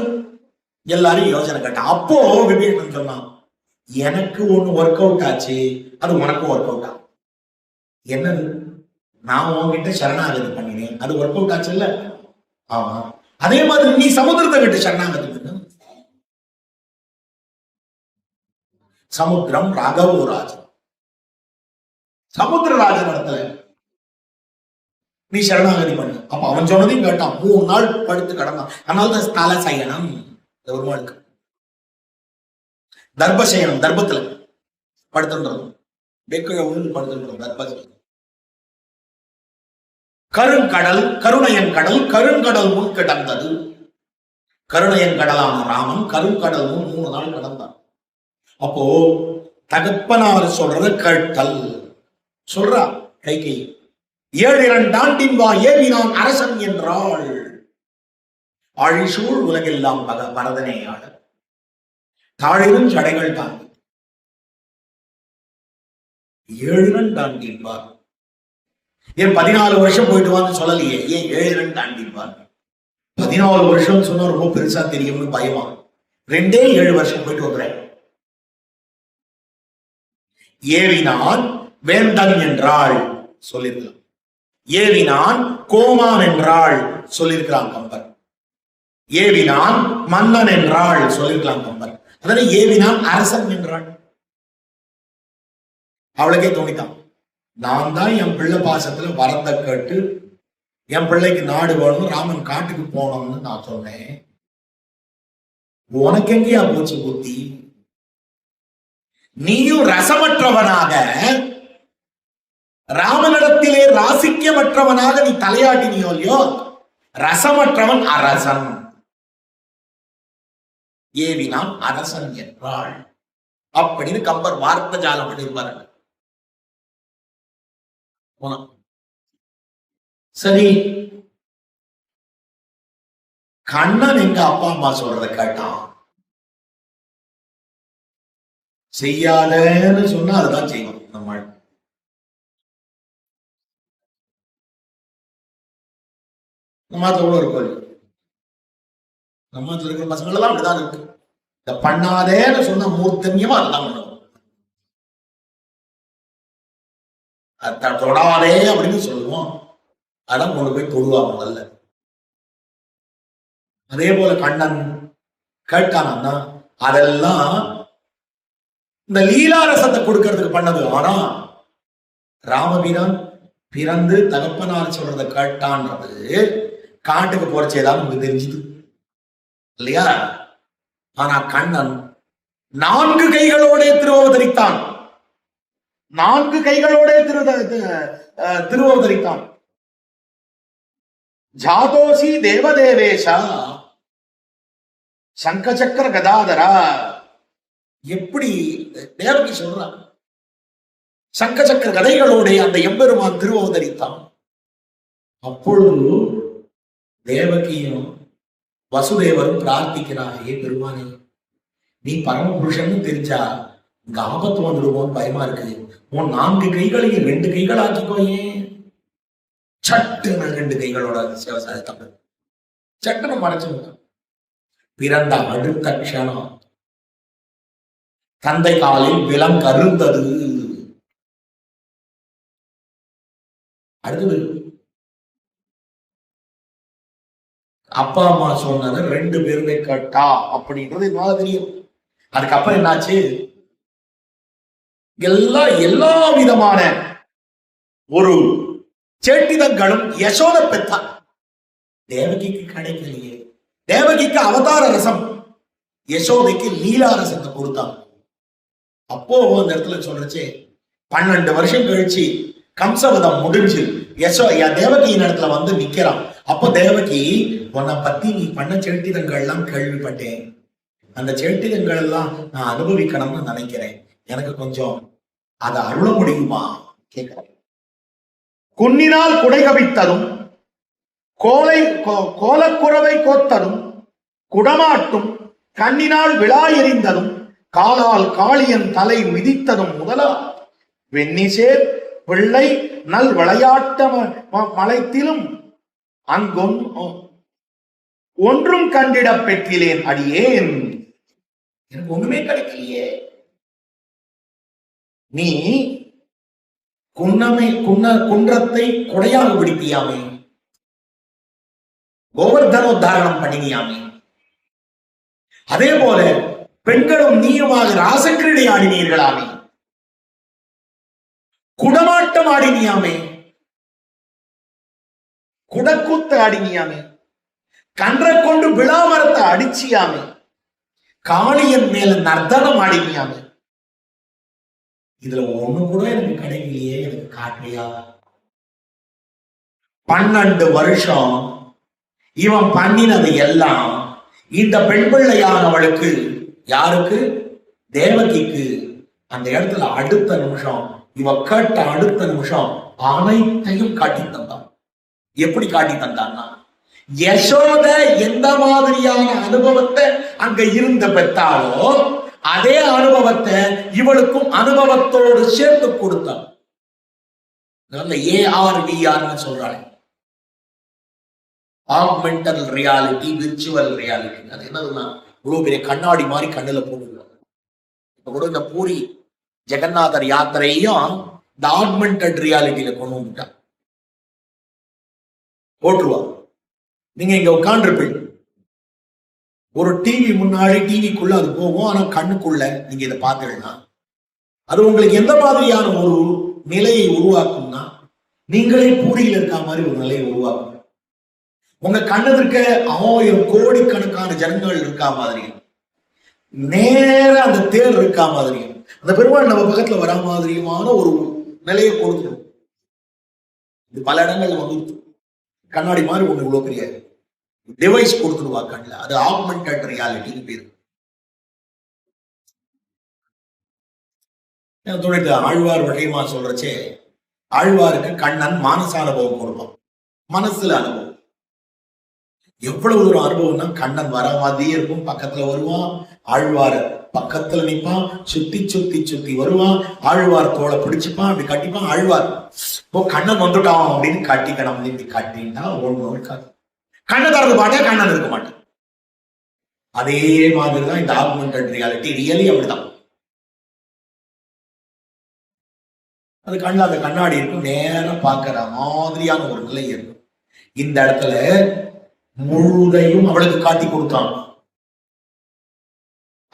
எல்லாரும் யோசனை கேட்டான். அப்போ விவேகன் சொன்னான், எனக்கு ஒண்ணு ஒர்க் அவுட் ஆச்சு, அது உனக்கும் ஒர்க் அவுட் ஆகும். என்னது? நான் உன்கிட்ட சரணாகதி பண்ணினேன், அது ஒர்க் அவுட் ஆச்சு இல்ல? ஆமா. அதே மாதிரி நீ சமுத்திரத்தை விட்டு சரணாகதி பண்ண. சமுத்திரம் ராகவராஜன், சமுத்திரராஜன் இடத்துல நீ சரணாகதி பண்ண. அப்ப அவன் சொன்னதையும் கேட்டான். 3 நாள் படுத்து கிடந்தான். அதனால ஸ்தல சயனம். பெருமாளுக்கு தர்பசயனம், தர்பத்துல படுத்துன்றது, வெக்க விழுந்து படுத்துன்றது தர்பசயனம். கருங்கடல், கருணையன் கடல், கருங்கடல் முன் கிடந்தது. கருணையன் கடலான ராமன் கருங்கடல் முன் 3 நாள் கடந்தான். அப்போ தகப்பனார் சொல்றத கேட்டல். சொல்றா கைகை, 7 ஆண்டின் வா ஏவினான் அரசன் என்றாள். ஆழிசூழ் உலகெல்லாம் பரதனே ஆட தாழிரும் சடைகள் தாண்டி 7 தாண்டிப்பார். ஏன் 14 வருஷம் போயிட்டு வான்னு சொல்லலையே? ஏன் 7 தாண்டிப்பார்? 14 வருஷம் சொன்னா ரொம்ப பெருசா தெரியும்னு பயமா? 2 வருஷம் போயிட்டு வந்துறேன். ஏவினான் வேந்தன் என்றாள் சொல்லிருக்கலாம், ஏவினான் கோமான் என்றாள் சொல்லியிருக்கிறான் கம்பர், ஏவினான் மன்னன் என்றாள் சொல்லியிருக்கலாம் கம்பர். அதனால ஏவினான் அரசன் என்றாள். அவளுக்கே தோணித்தான், நான் தான் என் பிள்ளை பாசத்துல வரத்தை கேட்டு என் பிள்ளைக்கு நாடு வேணும், ராமன் காட்டுக்கு போனோம்னு நான் சொன்னேன். உனக்கு எங்கேயா போச்சு புத்தி? நீயும் ரசமற்றவனாக ராமனிடத்திலே ராசிக்கமற்றவனாக நீ தலையாட்டினியோ இல்லையோ, ரசமற்றவன் அரசன். ஏவினான் அரசன் என்றாள் அப்படின்னு கம்பர் வார்த்தை ஜாலம் பண்ணிருப்பாரு. சரி, கண்ணன் எங்க அப்பா அம்மா சொல்றத கேட்டான். செய்யாதன்னு சொன்னா அதுதான் செய்யணும். நம்ம கூட இருக்கும், நம்ம இருக்கிற பசங்கள் எல்லாம் அப்படிதான் இருக்கு. இந்த பண்ணாதேன்னு சொன்ன மூர்த்தன்யமா அதெல்லாம் பண்ணுவோம். தொடாதே அப்படின்னு சொல்லுவோம், அதான் கொண்டு போய் தொடுவாங்க முதல்ல. அதே போல கண்ணன் கேட்டானா அதெல்லாம் இந்த லீலாரசத்தை கொடுக்கறதுக்கு பண்ணது. ஆனா ராமபிரான் பிறந்து தகப்பனார் சொல்றதை கேட்டான்றது காட்டுக்கு போறச்சேதான் உங்களுக்கு தெரிஞ்சுது இல்லையா? ஆனா கண்ணன் 4 கைகளோட திருவவதரித்தான், 4 கைகளோட திருவவதரித்தான். ஜாதோசி தேவதேவேஷா சங்கசக்கர கதாதரா. எப்படி தேவகி சொல்றான், சங்கசக்கர கதைகளோட அந்த எம்பெருமான் திருவவதரித்தான். அப்பொழுது தேவகியும் வசுதேவரும் பிரார்த்திக்கிறாரே, பெருமானே நீ பரமபுருஷன் தெரிஞ்சா இங்க ஆபத்து வந்துடுவோம், பயமா இருக்கு. உன் 4 கைகளையும் 2 கைகளாக்கிக்கோயே. சட்டுன்னு 2 கைகளோட சிவசாரி சட்டுன்னு மறைச்சு பிறந்த அடுத்த க்ஷணம் தந்தை காலில் விலங்கருந்தது. அடுத்தது அப்பா அம்மா சொன்னது 2 பேருமே கேட்டா அப்படின்றது என்னால தெரியும். அதுக்கப்புறம் என்னாச்சு, எல்லா விதமான ஒரு சேட்டிதங்களும் யசோத பெற்றான். தேவகிக்கு கிடைக்கலையே. தேவகிக்கு அவதார ரசம், யசோதைக்கு லீலா ரசத்தை கொடுத்தான். அப்போ அந்த இடத்துல சொல்றச்சே 12 வருஷம் கழிச்சு கம்சவதம் முடிஞ்சு தேவகியின் இடத்துல வந்து நிக்கிறான். அப்போ தேவகி, உன்னை பத்தி நீ பண்ண சேட்டிதங்கள் எல்லாம் கேள்விப்பட்டேன், அந்த சேட்டிதங்கள் எல்லாம் நான் அனுபவிக்கணும்னு நினைக்கிறேன், எனக்கு கொஞ்சம் அதை அருள முடியுமா கேட்கிறேன். குன்னினால் குடை கவித்ததும் கோலக்குறவை கோத்ததும் குடமாட்டும் கண்ணினால் விழா எறிந்ததும் காலால் காளியன் தலை மிதித்ததும் முதலா வெண்ணிசேர் பிள்ளை நல் விளையாட்ட மலைத்திலும் அங்கும் ஒன்றும் கண்டிட பெற்றிலேன் அடியேன். எனக்கு ஒண்ணுமே கிடைக்கலையே. நீ குன்றத்தை கொடையாக பிடிப்பியாமே, கோவர்தனோத்தாரணம் பண்ணினியாமே, அதே போல பெண்களும் நீயுமாக ராசக்கிரீடை ஆடினீர்களாமே, குடமாட்டம் ஆடினியாமே, குடக்கூத்து ஆடினியாமே, கன்றை கொண்டு விழாமரத்தை அடிச்சியாமே, காளியன் மேல நர்த்தனம் ஆடினியாமே. இதுல ஒண்ணு கூட எனக்கு கிடைக்கலையே, எனக்கு காட்டலையா? 12 வருஷம் இவன் பண்ணினது எல்லாம் இந்த பெண் பிள்ளையானவளுக்கு, யாருக்கு? தேவகிக்கு. அந்த இடத்துல அடுத்த நிமிஷம் இவ கேட்ட அடுத்த நிமிஷம் அனைத்தையும் காட்டி தந்தான். எப்படி காட்டி தந்தான்னா, யசோத எந்த மாதிரியான அனுபவத்தை அங்க இருந்து பெற்றாலோ அதே அனுபவத்தை இவளுக்கும் அனுபவத்தோடு சேர்த்து கொடுத்தான். ARVR சொல்றாங்க, ஆக்மெண்டல் ரியாலிட்டி, விர்ச்சுவல் ரியாலிட்டி. அது என்னதுன்னா இவ்வளவு பெரிய கண்ணாடி மாதிரி கண்ணுல போடுவாங்க. இப்ப கூட இந்த பூரி ஜெகநாதர் யாத்திரையும் இந்த ஆக்மெண்டட் ரியாலிட்டியில கொண்டு வந்துட்டாங்க. போட்டுருவாங்க. நீங்க இங்க உட்கார்ந்துருப்பீங்க, ஒரு டிவி முன்னாடி டிவிக்குள்ள அது போகும், ஆனா கண்ணுக்குள்ள நீங்க இதை பார்த்தீங்கன்னா அது உங்களுக்கு எந்த மாதிரியான ஒரு நிலையை உருவாக்கும்னா, நீங்களே பூரியில் இருக்க மாதிரி ஒரு நிலையை உருவாக்கும். உங்க கண்ணு இருக்க 1000 கோடிக்கணக்கான ஜனங்கள் இருக்கா மாதிரி, நேர அந்த தேர் இருக்கா மாதிரியும், அந்த பெருமாள் நம்ம பக்கத்துல வரா மாதிரியுமான ஒரு நிலையை கொடுத்துடும். இது பல இடங்கள்ல வந்து கண்ணாடி மாதிரி ஒண்ணு இவ்வளவு பெரிய டிவைஸ் கொடுத்துடுவா கண்ணுல. அது ஆக்மெண்டட் ரியாலிட்டின்னு பேரு. ஆழ்வார் வகைமா சொல்றச்சே, ஆழ்வாருக்கு கண்ணன் மானச அனுபவம் கொடுப்பான், மனசுல அனுபவம். எவ்வளவு ஒரு அனுபவம்னா, கண்ணன் வர மாதிரியே இருக்கும், பக்கத்துல வருவான், ஆழ்வார பக்கத்துல நிற்பான், சுத்தி சுத்தி சுத்தி வருவான், ஆழ்வார் தோலை பிடிச்சுப்பான், அப்படி கட்டிப்பான். ஆழ்வார் இப்போ கண்ணன் வந்துட்டான் அப்படின்னு கட்டிக்கணும், இப்படி கட்டிட்டா ஒண்ணு இருக்காது. கண்ணை திறந்து பார்த்தா கண்ணன் இருக்க மாட்டான். அதே மாதிரிதான் இந்த ஆக்மெண்டட் ரியாலிட்டி, ரியலி அப்படிதான். அது கண்ணில் அந்த கண்ணாடி இருக்கும், நேரம் பார்க்கிற மாதிரியான ஒரு நிலை இருக்கும். இந்த இடத்துல முழுதையும் அவளுக்கு காட்டி கொடுத்தான்.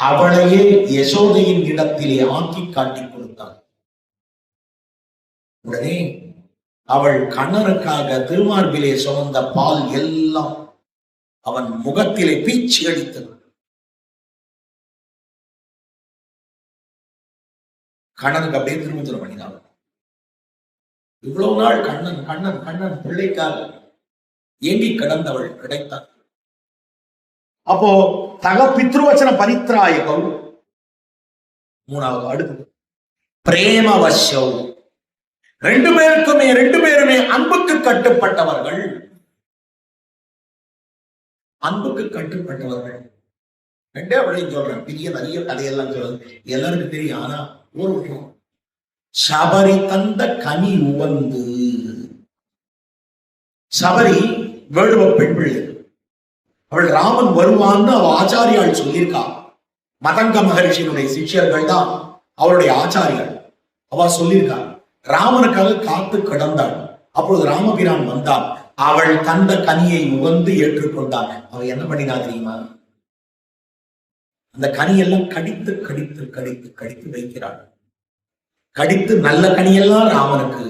அவளையே யசோதையின் இடத்திலே ஆக்கி காட்டி கொடுத்தான். உடனே அவள் கண்ணனுக்காக திருமார்பிலே சுமந்த பால் எல்லாம் அவன் முகத்திலே பீச்சி அடித்தது. கண்ணனுக்கு அப்படியே திருமணம் பண்ணினான். இவ்வளவு நாள் கண்ணன் கண்ணன் கண்ணன் பிள்ளைக்காக ஏங்கி கடந்தவள் கிடைத்தாள். அப்போ தக பித்ருவச்சன பரித்ராயகம். மூணாவது அடுத்தது பிரேமவசம். ரெண்டு பேருமே அன்புக்கு கட்டுப்பட்டவர்கள். அன்புக்கு கட்டுப்பட்டவர்கள் ரெண்டே அவளையும் சொல்றேன். பெரிய நிறைய கதையெல்லாம் சொல்றது எல்லாருக்கும் தெரியும். ஆனா ஒரு விஷயம், சபரி தந்த கனி உவந்து. சபரி வேடுவ பெண் பிள்ளை. அவள் ராமன் வருவான்னு அவ ஆச்சாரியால் சொல்லியிருக்கா. மதங்க மகரிஷியினுடைய சிஷ்யர்கள் தான் அவளுடைய ஆச்சாரியால். அவ சொல்லியிருக்கா, ராமனுக்காக காத்து கிடந்தாள். அப்பொழுது ராமபிரான் வந்தான், அவள் தந்த கனியை உவந்து ஏற்றுக்கொண்டாள். அவ என்ன பண்ணினா தெரியுமா? அந்த கனியெல்லாம் கடித்து கடித்து கடித்து கடித்து வைக்கிறாள். கடித்து நல்ல கனியெல்லாம் ராமனுக்கு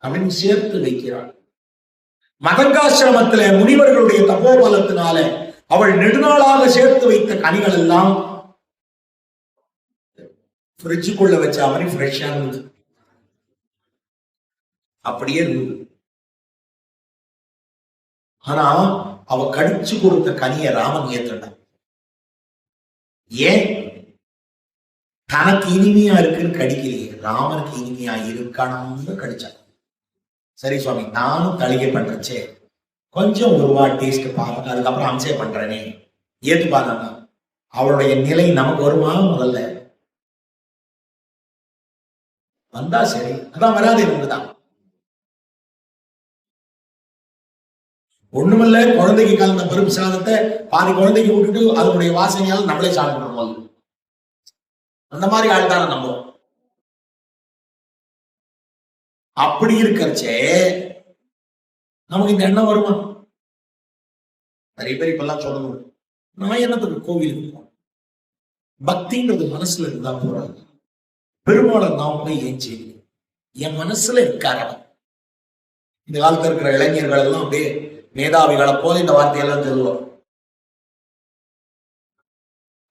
அப்படின்னு சேர்த்து வைக்கிறாள். மதங்காசிரமத்தில முனிவர்களுடைய தபோபலத்தினால அவள் நெடுநாளாக சேர்த்து வைத்த கனிகள் எல்லாம் ஃப்ரிட்ஜுக்குள்ள வச்ச மாதிரி ஃப்ரெஷ்ஷா இருந்தது. அப்படியே இருந்தது. ஆனா அவ கடிச்சு கொடுத்த கனியை ராமன் ஏத்துட்டான். ஏன்? தனக்கு இனிமையா இருக்குன்னு கடிக்கலையே, ராமனுக்கு இனிமையா இருக்கணும்னு கடிச்சான். சரி சுவாமி, நானும் தளிகை பண்றச்சே, கொஞ்சம் ஒரு டேஸ்ட் பார்த்துட்டு அதுக்கப்புறம் அம்சே பண்றேனே, ஏத்துப்பாங்க. அவளுடைய நிலை நமக்கு வருமா? முதல்ல வந்தா சரி, அதான் வராது இருந்துதான். ஒண்ணுமில்ல, குழந்தைக்கு கலந்த பருப்பு சாதத்தை பாதி குழந்தைக்கு விட்டுட்டு அதனுடைய வாசனையால் நம்மளே சாப்பிடணும். அந்த மாதிரி ஆள் தானே நம்ம. அப்படி இருக்கிறச்சே நமக்கு இந்த எண்ணம் வருமா? நிறைய பேர் இப்பெல்லாம் சொல்லணும், நான் என்னத்துக்கு கோவிலுக்கு போனேன். பக்தின்றது மனசுல இருந்தா போறாங்க. பெருமாளை நான் போய் ஏன் செய்யணும்? என் மனசுல இருக்கார. இந்த காலத்துல இருக்கிற இளைஞர்கள் எல்லாம் அப்படியே மேதாவிகளை போல இந்த வார்த்தையெல்லாம் சொல்லுவோம்.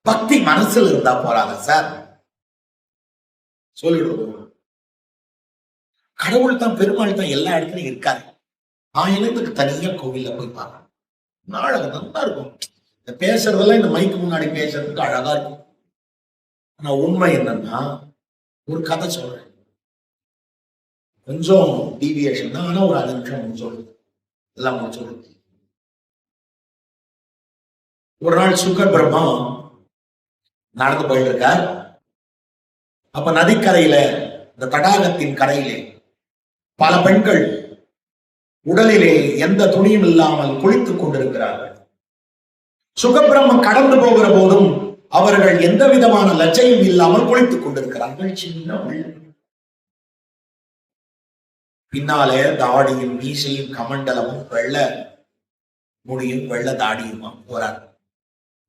பக்தி மனசுல இருந்தா போறாங்க சார், சொல்லிடுவோம். கடவுள் தான், பெருமாள் தான் எல்லா இடத்துலயும் இருக்காரு. ஆயிரத்துக்கு தனியா கோவில்ல போய் பார்க்கணும். நாடகம் நல்லா இருக்கும். இந்த பேசுறதெல்லாம் இந்த மைக்கு முன்னாடி பேசுறதுக்கு அழகா இருக்கும். ஆனா உண்மை என்னன்னா, ஒரு கதை சொல்றேன், கொஞ்சம் டீவியேஷன் தான், ஆனா ஒரு 5 நிமிஷம் சொல்லுது எல்லாம் சொல்லுது. ஒரு நாள் சுக்கர் பிரம்மா நடந்து போயிட்டு இருக்கார். அப்ப நதிக்கரையில, இந்த தடாகத்தின் கரையிலே பல பெண்கள் உடலிலே எந்த துணியும் இல்லாமல் குளித்துக் கொண்டிருக்கிறார்கள். சுகபிரம்மம் கடந்து போகிற போதும் அவர்கள் எந்த விதமான லட்சையும் இல்லாமல் குளித்துக் கொண்டிருக்கிறார்கள். சின்ன பின்னாலே தாடியும் மீசையும் கமண்டலமும் வெள்ள முடியும் வெள்ள தாடியுமா போறார்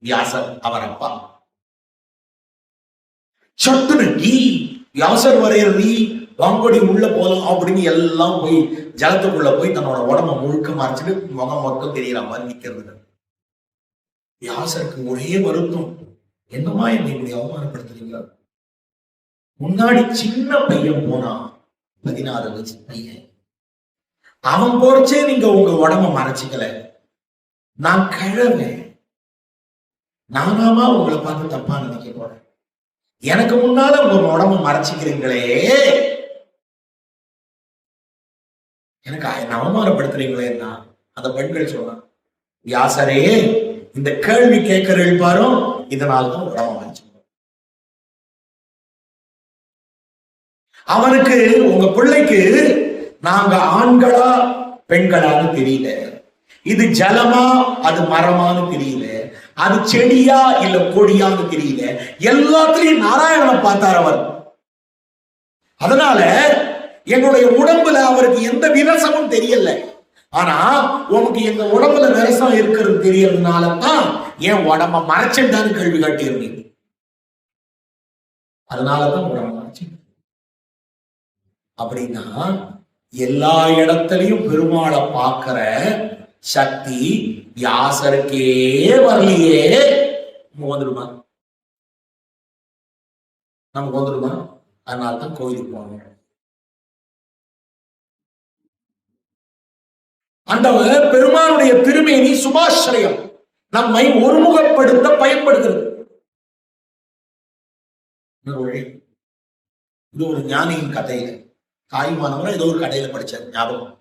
வியாசர் அவர் அப்பா. சட்டுனு வியாசர் வரையற வாங்கொடி உள்ள போலாம் அப்படின்னு எல்லாம் போய் ஜலத்துக்குள்ள போய் தன்னோட உடம்ப முழுக்க மறைச்சிட்டு முகம் மட்டும் தெரியற மாதிரி நிக்கிறது. வியாசருக்கு ஒரே வருத்தம், என்னமா என்னை இப்படி அவமானப்படுத்துறீங்களா? முன்னாடி சின்ன பையன் போனா 16 வயசு பையன், அவன் போறச்சே நீங்க உங்க உடம்ப மறைச்சிக்கல. நான் கிழவன், நானாமா உங்களை பார்த்து தப்பா நினைக்க போறேன். எனக்கு முன்னால உங்க உடம்ப மறைச்சிக்கிறீங்களே, எனக்கு அவமானப்படுத்துறீங்களேன்னா அந்த பெண்கள் சொன்னான், வியாசரே இந்த கேள்வி கேட்கிற எழுப்பாரும் இதனால்தான் உடம்ப மறைச்சு. அவனுக்கு உங்க பிள்ளைக்கு நாங்க ஆண்களா பெண்களான்னு தெரியல, இது ஜலமா அது மரமானு தெரியல, அது செடியா இல்ல கொடியான்னு தெரியல, எல்லாத்திலையும் நாராயணனை பார்த்தார் அவர். அதனால எங்களுடைய உடம்புல அவருக்கு எந்த விரசமும் தெரியல. ஆனா உனக்கு எங்க உடம்புல விரசம் இருக்கிறது தெரியறதுனாலதான் என் உடம்ப மறைச்சுட்டான்னு கேள்வி காட்டியிருந்தீங்க. அதனாலதான் உடம்ப மறைச்சு. அப்படின்னா எல்லா இடத்துலயும் பெருமாளை பார்க்கிற சக்தி வியாசருக்கே வரலையே. நமக்கு வந்துடுமா? நமக்கு வந்துடுமா? அதனால்தான் கோயிலுக்கு போனோம். அந்த பெருமானுடைய திருமேனி சுபாஸ்ரயம் நம்மை ஒருமுகப்படுத்த பயன்படுகிறது. இது ஒரு ஞானியின் கதையில, தாய்மானவரை ஏதோ ஒரு கடையில படிச்சார் ஞாபகம்.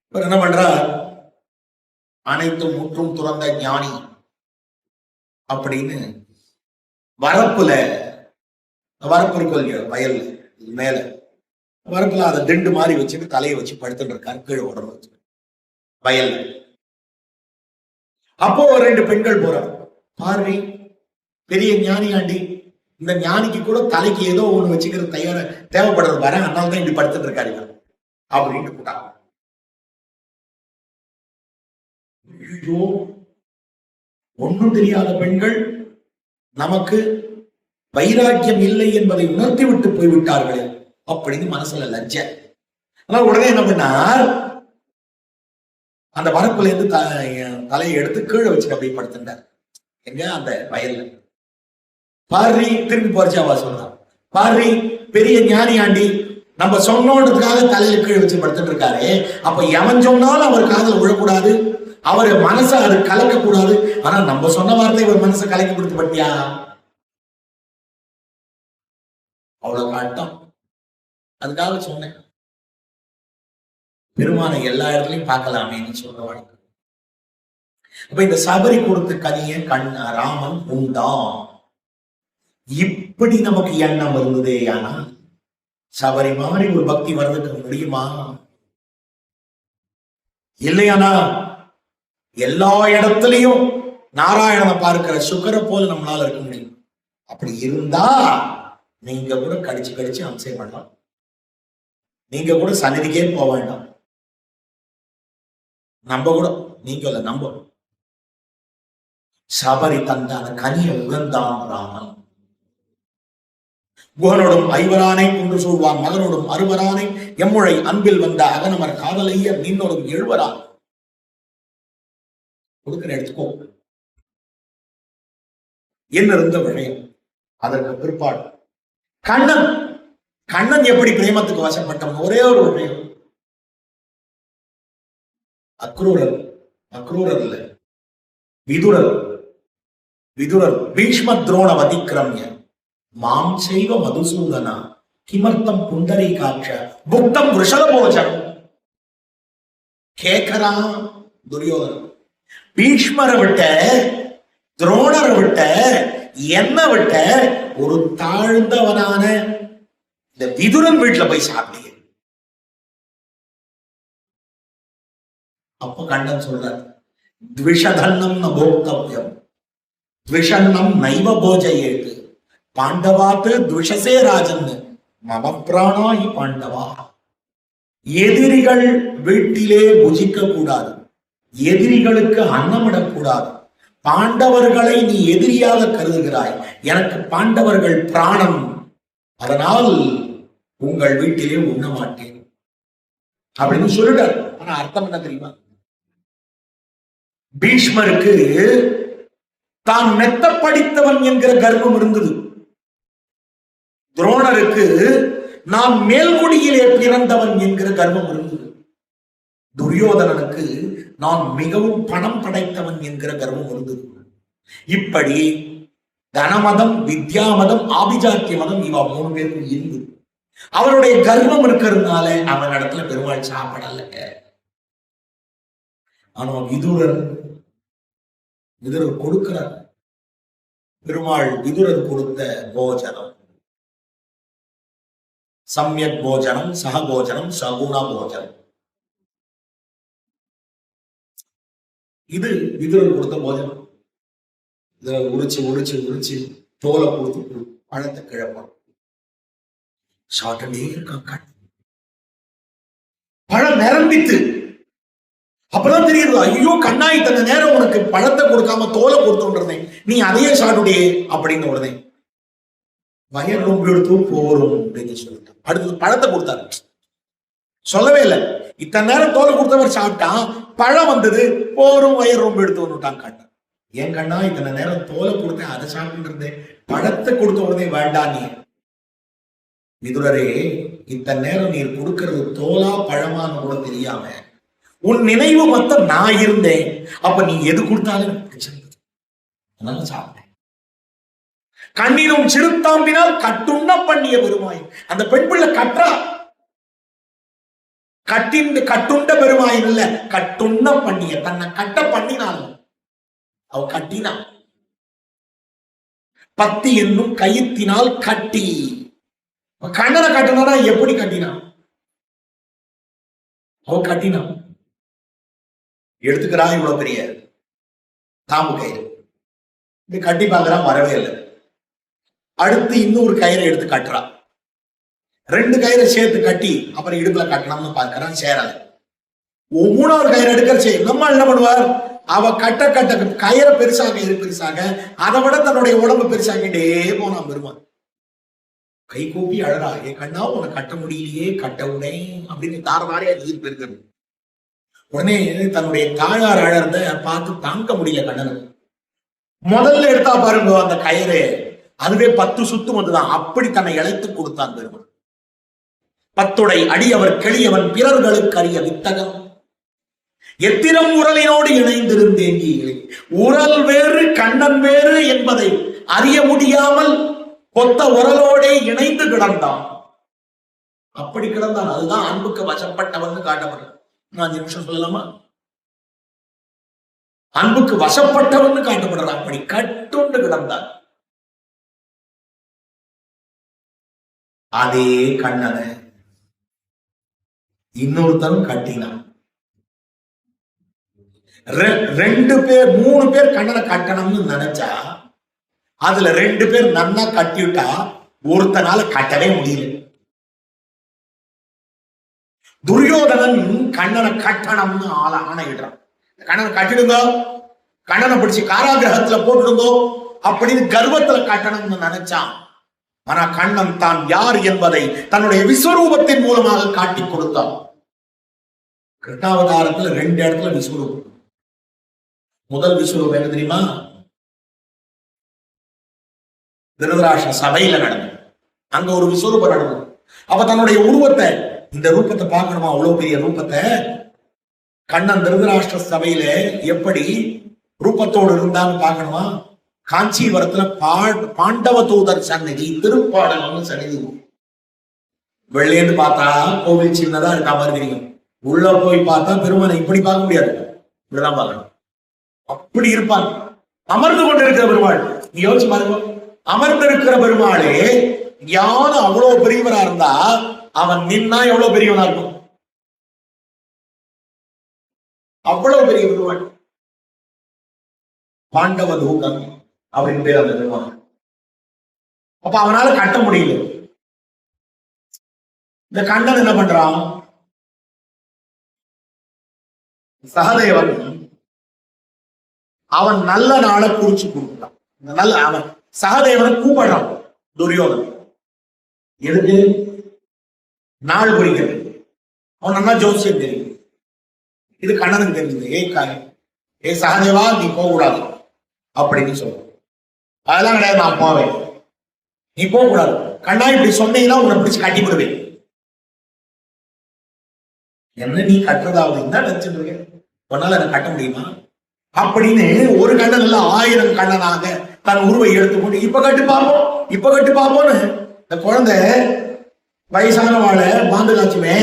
இவர் என்ன பண்றார், அனைத்து முற்றும் துறந்த ஞானி அப்படின்னு வரப்புல, வரப்பு இருக்கும் வயல் மேல, வரப்புல அதை திண்டு மாதிரி வச்சுட்டு தலையை வச்சு படுத்துட்டு இருக்காரு, கீழே உடம்பு வச்சு வயல். அப்போ 2 பெண்கள் போறாங்க, பார்வை பெரிய ஞானி ஆண்டி, இந்த ஞானிக்கு கூட தலைக்கு ஏதோ ஒண்ணு வச்சுக்கிறது தேவைப்படுறது பாரு, அதனால தான் இப்படி படுத்துட்டு இருக்காரு அப்படின்னு கூட்டாங்க. ஒன்றும் தெரியாத பெண்கள் நமக்கு வைராக்கியம் இல்லை என்பதை உணர்த்தி விட்டு போய்விட்டார்களே அப்படின்னு மனசுல லஜ்ஜ. ஆனா உடனே என்ன பண்ணார், அந்த வரப்புல இருந்து தலையை எடுத்து கீழே வச்சுட்டு அப்படியே படுத்துட்டார். எங்க அந்த வயல்ல. பாரி திரும்பி போறச்சாவா சொல்றான், பாரி பெரிய ஞானி ஆண்டி நம்ம சொன்னோன்றதுக்காக தலையில கீழே வச்சு படுத்துட்டு இருக்காரு. அப்ப எவன் சொன்னாலும் அவர் காதல விழக்கூடாது, அவர் மனசை அது கலக்க கூடாது. ஆனா நம்ம சொன்ன வார்த்தை இவர் மனசை கலக்கி கொடுத்து பட்டியா, அவ்வளவு காட்டம். அதுக்காக சொன்னேன், பெருமானை எல்லா இடத்துலயும் பார்க்கலாமேன்னு சொல்றவாள். அப்ப இந்த சபரி கொடுத்த கனிய ராமன் உண்டான். இப்படி நமக்கு எண்ணம் இருந்ததே, ஆனா சபரி மாதிரி ஒரு பக்தி வர்றதுக்கு முடியுமா? இல்லையானா எல்லா இடத்துலயும் நாராயணனை பார்க்கிற சுக்கரை போல நம்மளால இருக்க முடியும். அப்படி இருந்தா நீங்க கூட கடிச்சு கடிச்சு அம்சம் பண்ணலாம், நீங்க கூட சன்னிதிக்கே போக வேண்டாம். நம்ப கூட நீங்க இல்ல நம்ப சபரி தந்த அந்த கனிய உகந்தான் ராமன். குகனோடும் ஐவரானை கொண்டு சொல்வான், மகனோடும் அறுவரானை எம்முழை அன்பில் வந்த அகனமர் காதலையர் நின்னோடும் 7வரான். கொடுக்கிற எடுத்துக்கோ என்ன இருந்த விஷயம். அதற்கு பிற்பாடு கண்ணன் எப்படி பிரேமத்துக்கு வசப்பட்டவன், ஒரே ஒரு விஷயம், அக்ரூரர் இல்ல, விதுரர் பீஷ்ம துரோண வதிக்கிரமிய மாம் செய்வ மதுசூதனா கிமர்த்தம் புண்டரை காட்ச புக்தம் ரிஷபோஜம் கேட்கறான் துரியோதனன். பீஷ்மரை விட்ட, துரோணரை விட்ட, என்ன விட்ட ஒரு தாழ்ந்தவனான இந்த விதுரன் வீட்டுல போய் சாப்பிட்டீங்க. அப்ப கண்ணன் சொல்றார், த்விஷதன்னம் ந போக்தவ்யம் த்விஷன்னம் நைவ போஜயேத் பாண்டவாத் த்விஷசே ராஜன் மம பிராணாயி பாண்டவா. எதிரிகள் வீட்டிலே புஜிக்க கூடாது, எதிரிகளுக்கு அன்னமிடக்கூடாது. பாண்டவர்களை நீ எதிரியாக கருதுகிறாய், எனக்கு பாண்டவர்கள் பிராணம், அதனால் உங்கள் வீட்டிலே உண்ண மாட்டேன் அப்படின்னு சொல்லிட்டார். ஆனா அர்த்தம் என்ன தெரியுமா? பீஷ்மருக்கு தான் மெத்த படித்தவன் என்கிற கர்வம் இருந்தது. துரோணருக்கு நான் மேல்குடியிலே பிறந்தவன் என்கிற கர்வம் இருந்தது. துரியோதனனுக்கு நான் மிகவும் பணம் படைத்தவன் என்கிற கர்வம் இருந்தது. இப்படி தனமதம், வித்யாமதம், ஆபிஜாத்திய மதம் இவ 3 பேருக்கும் இருந்தது. அவருடைய கர்வம் இருக்கிறதுனால அவன் இடத்துல பெருமாள் சாப்பிடல. ஆனா விதுரர் கொடுக்கிறார். பெருமாள் விதுரர் கொடுத்த போஜனம் சம்யக் போஜனம், சக போஜனம், சகுண போஜனம். இது விதுரர் கொடுத்த போஜனம். இத உரிச்சு உரிச்சு உரிச்சு தோலை கொடுத்து பழத்தை கிழப்பான். சாட்டனே இருக்கான். பழம் நிரம்பித்து அப்பதான் தெரியுது, ஐயோ கண்ணாய் தன்ன நேரம் உனக்கு பழத்தை கொடுக்காம தோலை கொடுத்துருந்தேன், நீ அதையே சாப்பிடுடே அப்படின்னு உடனே வயர் ரொம்ப எடுத்து போரும் அப்படின்னு சொல்லிட்டான். அடுத்தது பழத்தை கொடுத்தாரு. சொல்லவே இல்லை, இத்தனை நேரம் தோலை கொடுத்தவர் சாப்பிட்டான், பழம் வந்தது, போரும் வயர் ரொம்ப எடுத்து வந்துட்டான். காட்டான், ஏன் கண்ணா இத்தனை நேரம் தோலை கொடுத்தேன், அதை சாப்பிட்டு இருந்தேன், பழத்தை கொடுத்த உடனே வேண்டாம் நீ. விதுரரே, இத்தனை நேரம் நீர் கொடுக்கிறது தோலா பழமான்னு கூட தெரியாம உன் நினைவு மொத்தம் நான் இருந்தேன், அப்ப நீ எது கொடுத்தாலும் அதனால சாப்பிட்டேன். கண்ணினும் சிறுத்தாம்பினால் கட்டுண்ண பண்ணிய பெருமாய். அந்த பெண் பிள்ளை கற்றா, கட்டுண்ட பெருமாய் இல்ல, கட்டுண்ண பண்ணிய, தன்னை கட்ட பண்ணினாள். அவ கட்டினான். பத்தி என்னும் கயிற்றினால் கட்டி. கண்ணனை கட்டினா எப்படி கட்டினான்? அவ கட்டினான். எடுத்துக்கிறா இவ்வளவு பெரிய தாம்பு கயிறு, இப்படி கட்டி பார்க்கறான், வரவே இல்லை. அடுத்து இன்னொரு கயிறை எடுத்து கட்டுறா. 2 கயிறை சேர்த்து கட்டி அப்புறம் இடுப்புல கட்டணும்னு பார்க்கறான், சேரல. 3வது கயிறு எடுக்கிற நம்ம என்ன பண்ணுவார், அவ கட்ட கட்ட கயிறை பெருசாக அதை விட தன்னுடைய உடம்பு பெருசாகிட்டே போனான் பெருமான். கை கூப்பி அழறா, ஏ கண்ணா உன்னை கட்ட முடியலையே, கட்ட உடனே அப்படின்னு தாரதாரியா எதிர்ப்பு இருக்கிறது. உடனே தன்னுடைய தாயார் அழறத பார்த்து தாங்க முடியல கண்ணனுக்கு. முதல்ல எடுத்தா பாருங்க அந்த கயிறு, அதுவே 10 சுத்து வந்துதான். அப்படி தன்னை இழைத்து கொடுத்தான் பெருமான். 10 அடியவர் கெளியவன் பிறர்களுக்கு அறிய வித்தகம் எத்திரம் உரலினோடு இணைந்திருந்தேன். உரல் வேறு கண்ணன் வேறு என்பதை அறிய முடியாமல் கொத்த உரலோடே இணைந்து கிடந்தான். அப்படி கிடந்தான். அதுதான் அன்புக்கு வசப்பட்டவன் காட்டப்படுறது. நான் 5 நிமிஷம் சொல்லலாமா? அன்புக்கு வசப்பட்டவன் காட்டப்படுற. அப்படி கட்டுண்டு கிடந்தான். அதே கண்ணனை இன்னொருத்தரும் கட்டினான். 2 பேர் 3 பேர் கண்ணனை கட்டணும்னு நினைச்சா அதுல 2 பேர் நன்னா கட்டிவிட்டா ஒருத்தனால கட்டவே முடியல. துரியோதனன் கண்ணனை கட்டணம்னு ஆணையிடுறான். கண்ணனை கட்டிடுங்க, கண்ணனை பிடிச்சு காராகிரகத்துல போட்டுடுங்க அப்படின்னு கர்வத்துல கட்டணும்னு நினைச்சான். ஆனா கண்ணன் தான் யார் என்பதை தன்னுடைய விஸ்வரூபத்தின் மூலமாக காட்டி கொடுத்தான். கிருஷ்ணாவதாரத்துல 2 இடத்துல விஸ்வரூபம். முதல் விஸ்வரூபம் என்ன தெரியுமா? திருதராஷ்டிர சபையில நடந்தது. அங்க ஒரு விஸ்வரூபம் நடந்தது. அப்ப தன்னுடைய உருவத்தை, இந்த ரூபத்தை பார்க்கணுமா, அவ்வளவு பெரிய ரூபத்தை கண்ணன் திருதராஷ்டிர சபையில எப்படி ரூபத்தோடு இருந்தான்னு பார்க்கணுமா? காஞ்சிபுரத்துல பாண்டவ தூதர் சந்நிதி, திருப்பாடல்னு சந்நிதி. வெள்ளையன்னு பார்த்தா கோவில் சின்னதா இருக்கா மாதிரி தெரியும். உள்ள போய் பார்த்தா பெருமானை இப்படி பார்க்க முடியாது, இப்படிதான் பார்க்கணும். அப்படி இருப்பான். அமர்ந்து கொண்டு இருக்கிற பெருமாள், நீ யோசிச்சு பாருங்க. அமர்ந்து இருக்கிற பெருமாளே யாரும் அவ்வளவு பெரியவரா இருந்தா அவன் நின்னா எவ்வளவு பெரியவனா இருக்கும்? அவ்வளவு பெரிய பெருமாள். பாண்டவ தூகம் அப்படின்னு பேர் அந்த நிறுவனம். அப்ப அவனால கட்ட முடியல. இந்த கண்ணன் என்ன பண்றான்? சகதேவன் அவன் நல்ல நாளை குறிச்சு கொடுத்தான். நல்ல அவன் சகதேவனை கூப்பிடுறான் துரியோதன். எதுக்கு? நாள் குறிக்கிறது. அவன் நல்லா ஜோசியம் தெரியும். இது கண்ணனுக்கு தெரிஞ்சது. ஏ சகதேவா, நீ போக கூடாது அப்படின்னு சொல்ற. அதெல்லாம் கிடையாது, நான் போவேன், நீ போக கூடாது. கண்ணா இப்படி சொன்னீங்கன்னா உன்னை பிடிச்சு கட்டிவிடுவேன். என்ன நீ கட்டுறதாவது தான் நினைச்சிட்டு இருக்கேன், உன்னால என்ன கட்ட முடியுமா அப்படின்னு ஒரு கண்ணன் இல்ல 1000 கண்ணனாக தன் உருவை எடுத்துக்கொண்டு இப்ப கட்டு பார்ப்போம், இப்ப கட்டு பார்ப்போம்னு இந்த குழந்தை வயசானவாளை பாந்து காட்சிமே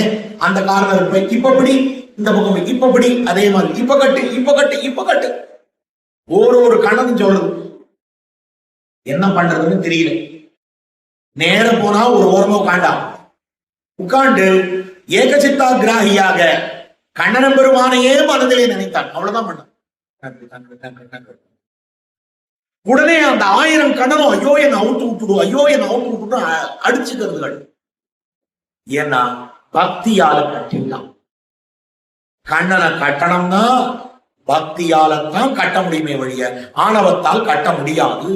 அந்த காரணம் போய் இப்படி இந்த பக்கம் இப்படி அதே மாதிரி இப்ப கட்டு இப்ப கட்டு இப்ப கட்டு ஒரு கண்ணன் சொல்றது. என்ன பண்றதுன்னு தெரியல. நேர போனா ஒரு ஓரமா உட்காண்டு ஏகசித்தா கிராகியாக கண்ணனம் பெருமானையே மனதிலே நினைத்தான். அவ்வளவுதான் பண்ணான். உடனே அந்த 1000 கண்ணனும் ஐயோ என்ன அவுத்து விட்டுடும், ஐயோ என்ன அவுத்து விட்டுடும் அடிச்சுக்கிறதுகள். ஏன்னா பக்தியால கட்டிட்டான். கண்ணனை கட்டணம்னா பக்தியாலத்தான் கட்ட முடியுமே வழிய ஆணவத்தால் கட்ட முடியாது.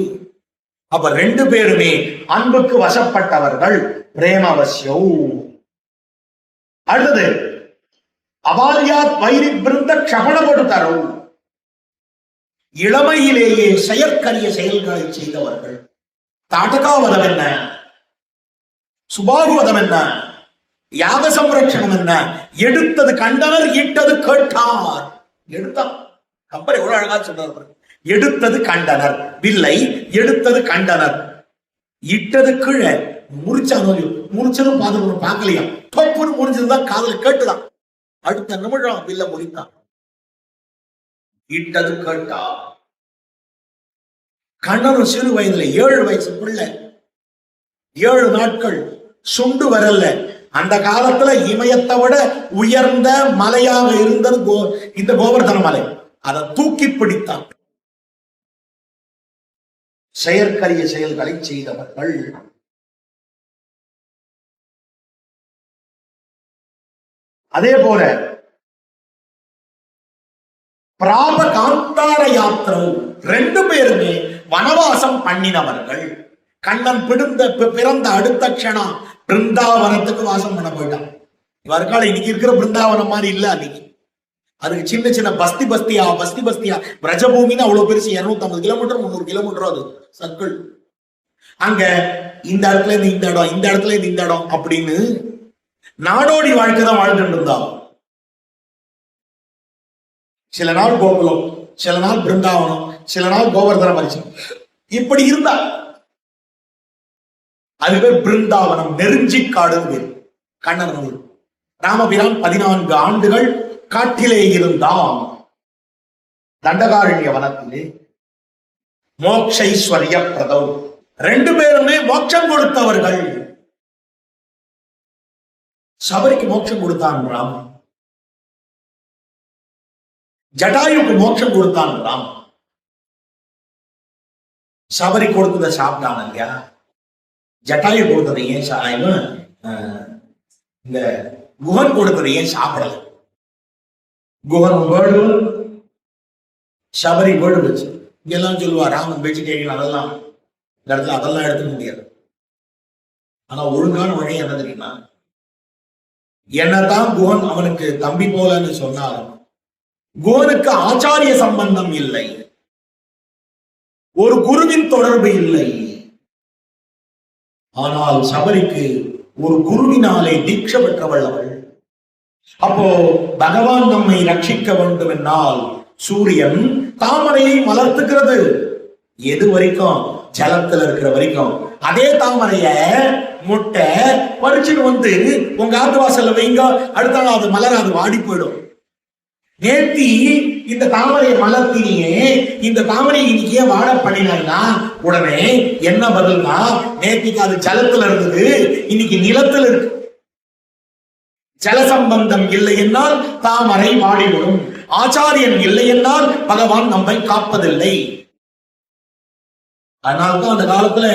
அப்ப 2 பேருமே அன்புக்கு வசப்பட்டவர்கள். பிரேமவசியம். அடுத்தது அபால்யாத் வைரி பிருந்த க்ஷபணப்படுத்தரோ. இளமையிலேயே செயற்கரிய செயல்களை செய்தவர்கள். தாட்டகாவதம் என்ன, சுபாகுவதம் என்ன, யாக சம்ரட்சணம் என்ன, எடுத்தது கண்டனர், இட்டது கேட்டார். எடுத்தான். கப்பர் எவ்வளவு அழகா சொல்றாரு. எடுத்தது கண்டனர், வில்லை எடுத்தது கண்டனர், இட்டது கீழே முறிச்சானோ முறிச்சதும் பார்க்கலையா, தொப்புன்னு முறிஞ்சதுதான் காதல கேட்டுதான். அடுத்த நிமிடம் வில்ல முறித்தான். இட்டது கேட்டா. கண்ணனும் சிறு வயதுல 7 வயசுக்குள்ள 7 நாட்கள் சுண்டு வரல. அந்த காலத்துல இமயத்தை விட உயர்ந்த மலையாக இருந்தது இந்த கோவர்தன மலை. அதை தூக்கி பிடித்தான். செயற்கரிய செயல்களை செய்தவர்கள். அதே போல பிராப காந்தார யாத்திரை 2 பேருமே வனவாசம் பண்ணினவர்கள். கண்ணன் பிறந்த அடுத்த க்ஷணம் பிருந்தாவனத்துக்கு வாசம் பண்ண போயிட்டான். இவருக்கால இன்னைக்கு இருக்கிற பிருந்தாவனம் மாதிரி இல்ல. அன்னைக்கு அதுக்கு சின்ன சின்ன பஸ்தி பஸ்தியா பிரஜபூமின்னு அவ்வளவு பெருசு. 250 கிலோமீட்டர் 300 கிலோமீட்டர் அது சர்க்கிள். அங்க இந்த இடத்துல இருந்து இந்த இடம், இந்த இடத்துல இருந்து இந்த இடம் அப்படின்னு நாடோடி வாழ்க்கை தான் வாழ்ந்துட்டு இருந்தான். சில நாள் கோகுலம், சில நாள் பிருந்தாவனம், சில நாள் கோவர்தன பரிசு, இப்படி இருந்தா அது பேர் பிருந்தாவனம். நெருஞ்சி காடு பேர். கண்ணன் ராமபிரான் 14 ஆண்டுகள் காட்டிலே இருந்தான். தண்டகாரண்ய வனத்திலே மோக்ஷைஸ்வர்ய பிரதௌ. 2 பேருமே மோட்சம் கொடுத்தவர்கள். சபரிக்கு மோட்சம் கொடுத்தான் ராம், ஜட்டாயுக்கு மோட்சம் கொடுத்தான் ராம். சபரி கொடுத்ததை சாப்பிட்டான் இல்லையா, ஜட்டாயு கொடுத்ததை ஏன் இந்த குஹன் கொடுத்ததை ஏன் சாப்பிடல? குஹன் வேர்டு, சபரி வேர்டு வச்சு இங்கெல்லாம் சொல்லுவா ராமன் வெஜிடேரியன், அதெல்லாம் இந்த இடத்துல அதெல்லாம் எடுத்துக்க முடியாது. ஆனா ஒழுங்கான வழி என்ன தெரியுமா, என்னதான் குஹன் அவனுக்கு தம்பி போலன்னு சொன்னாலும் குஹனுக்கு ஆச்சாரிய சம்பந்தம் இல்லை, ஒரு குருவின் தொடர்பு இல்லை. ஆனால் சபரிக்கு ஒரு குருவினாலே தீட்சை பெற்றவள் அவள். அப்போ பகவான் நம்மை ரட்சிக்க வேண்டும் என்னால் சூரியன் தாமரையை மலர்த்துக்கிறது. எது வரைக்கும்? ஜலத்துல இருக்கிற வரைக்கும். அதே தாமரைய முட்டை பறிச்சுட்டு வந்து உங்க ஆத்து வாசல்ல வைங்க, அடுத்த நாள் அது மலராது, வாடி போயிடும். நேத்தி இந்த தாமரையை மலர்த்தினியே, இந்த தாமரை இன்னைக்கு ஏன் வாழ பண்ணினா உடனே என்ன பதில்னா, நேத்திக்கு அது ஜலத்துல இருந்தது, இன்னைக்கு நிலத்தில் இருக்கு. ஜலசம்பந்தம் இல்லை என்றால் தாமரை வாடிவிடும். ஆச்சாரியன் இல்லை என்றால் பகவான் நம்மை காப்பதில்லை. அதனால்தான் அந்த காலத்துல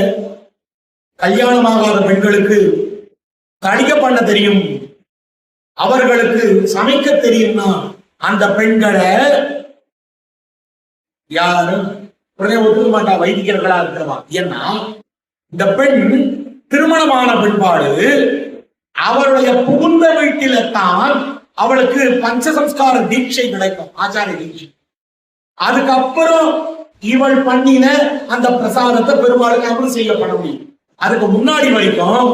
கல்யாணமாகாத பெண்களுக்கு தடிக்க பண்ண தெரியும், அவர்களுக்கு சமைக்க தெரியும்னா அந்த பெண்களை யாரும் உடனே ஒத்துக்க மாட்டா, வைதிகர்களா இருக்கிறவா. ஏன்னா இந்த பெண் திருமணமான பின்பாடு அவருடைய புகுந்த வீட்டில தான் அவளுக்கு பஞ்சசம்ஸ்கார தீட்சை கிடைக்கும், ஆச்சாரிய தீட்சை. அதுக்கப்புறம் இவள் பண்ணின அந்த பிரசாதத்தை பெருமாளுக்கு அப்புறம் செய்யப்பட முடியும். அதுக்கு முன்னாடி வரைக்கும்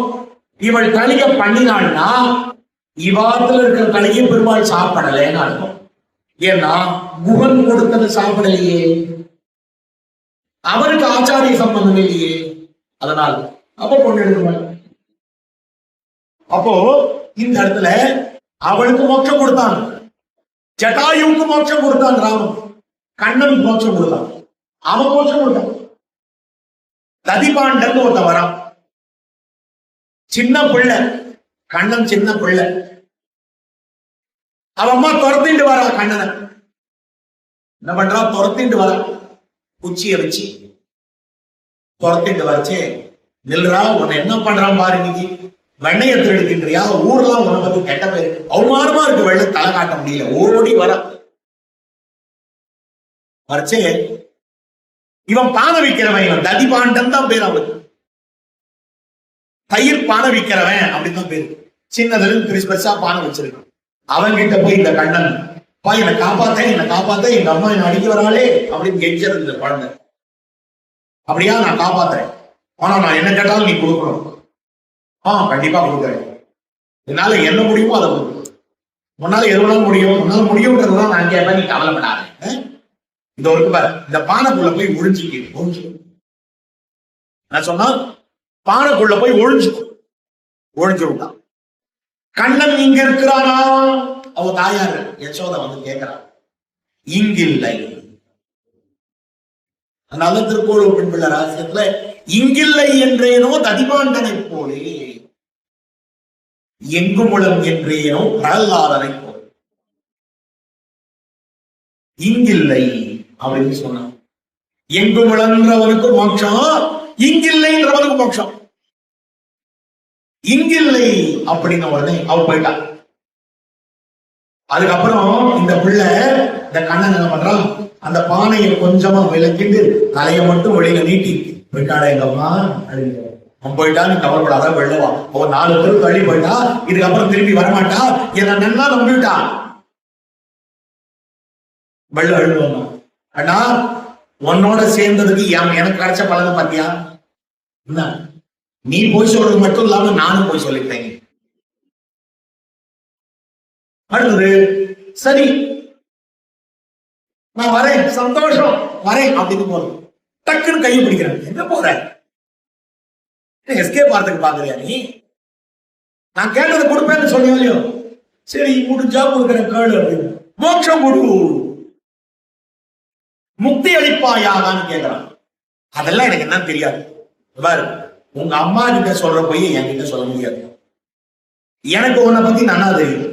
இவள் தலிக பண்ணினாள்னா இவாத்துல இருக்கிற தலிகை பெருமாள் சாப்பிடலைன்னு அர்த்தம். ஏன்னா குகன் கொடுத்தது சாப்பிடலையே, அவருக்கு ஆச்சாரிய சம்பந்தம் இல்லையே, அதனால் அப்ப பொண்ணு எடுக்க. அப்போ இந்த இடத்துல அவளுக்கு மோட்சம் கொடுத்தான், ஜட்டாயுவுக்கு மோட்சம் கொடுத்தான் ராமன், கண்ணன் மோட்சம் கொடுத்தான், அவன் மோட்சம் கொடுத்தான். ததிபாண்டன் ஒருத்த வரான், சின்ன பிள்ளை, கண்ணன் சின்ன பிள்ளை. அவன் அம்மா துரத்திட்டு வரா கண்ணனை. என்ன பண்றா? துரத்திட்டு வரா, குச்சிய வச்சு துரத்திட்டு வச்சு, நில்றா, உன்னை என்ன பண்றான் பாரு, இன்னைக்கு வெண்ணைய திருடுகின்றியா, ஊர்லாம் உன்னை பத்தி கெட்ட பேரு, அவமானமா இருக்கு, வெள்ள தலை காட்ட முடியல, ஓடி வர வரைச்சே. இவன் பானை விற்கிறவன், இவன் ததிபாண்டன் தான் பேர், அவனுக்கு தயிர் பானை விற்கிறவன் அப்படின்னு தான் பேரு. சின்னதுல பெருசா பானை வச்சிருக்கான். அவன்கிட்ட போய் இந்த கண்ணன், பா என்னை காப்பாத்த, என்னை காப்பாத்த, எங்க அம்மா என்ன அடிக்க வராளே அப்படின்னு கெஞ்சது இந்த குழந்தை. அப்படியா, நான் காப்பாத்துறேன், ஆனா நான் என்ன கேட்டாலும் நீ கொடுக்கணும். கண்டிப்பா கொடுக்குறேன், என்னால என்ன முடியுமோ அதை கொடுக்கணும், உன்னால எதுவும் முடியும், உன்னால முடியும்ன்றதுதான் நான் கேட்பேன், நீ கவலைப்படாத. இந்த ஒரு இந்த பானைக்குள்ள போய் ஒழிஞ்சு நான் சொன்னா, பானைக்குள்ள போய் ஒழிஞ்சு விட்டான். கண்ணன் இங்க இருக்கிறானா? அவ தாயார் யசோதா வந்து கேட்கிறான், இங்கில்லை. அதனால திருக்கோளூர் பெண் பிள்ளை ரகசியத்துல இங்கில்லை என்றேனோ ததிபாண்டனை போலே, எங்குமுளம் என்றேனோ பிரகலாதனை போல. இங்கில்லை அப்படின்னு சொன்னான். எங்குமுளன்றவனுக்கு மோட்சம், இங்கில்லைன்றவனுக்கு மோட்சம். இங்கில்லை அப்படின்னு உடனே அவ போயிட்டான். அதுக்கப்புறம் இந்த பிள்ளை, இந்த கண்ணன் என்ன பண்றான், அந்த பானையை கொஞ்சமா விளக்கிட்டு தலையை மட்டும் வெளியில நீட்டி போயிட்டாடா எங்க அம்மா அப்படின்னு. அவன் போயிட்டா, நீ கவலைப்படாத, வெள்ளவா, அவன் 4 பேர் தள்ளி போயிட்டா, இதுக்கப்புறம் திரும்பி வரமாட்டா, என்ன நன்னா நம்பிவிட்டா. வெள்ள அழுவாங்க, அண்ணா உன்னோட சேர்ந்ததுக்கு எனக்கு கிடைச்ச பலனை பாத்தியா, என்ன நீ போய் சொல்றது மட்டும் இல்லாம நானும் போய் சொல்லிட்டேன். அடுத்தது, சரி நான் வரேன், சந்தோஷம், வரேன் அப்படின்னு போறேன். டக்குன்னு கையை பிடிக்கிறேன், எங்க போற, எஸ்கேப் ஆறதுக்கு பாக்குறியா நீ, நான் கேட்டதை கொடுப்பேன்னு சொன்னியோ, சரி முடிஞ்சா கொடுக்குறேன் கேளு அப்படின்னு. மோட்சம் கொடு, முக்தி அளிப்பாயான்னு கேட்கிறான். அதெல்லாம் எனக்கு என்ன தெரியாது, பாரு உங்க அம்மா கிட்ட சொல்ற போய் என்கிட்ட சொல்ல முடியாது, எனக்கு உன்னை பத்தி நானா தெரியும்,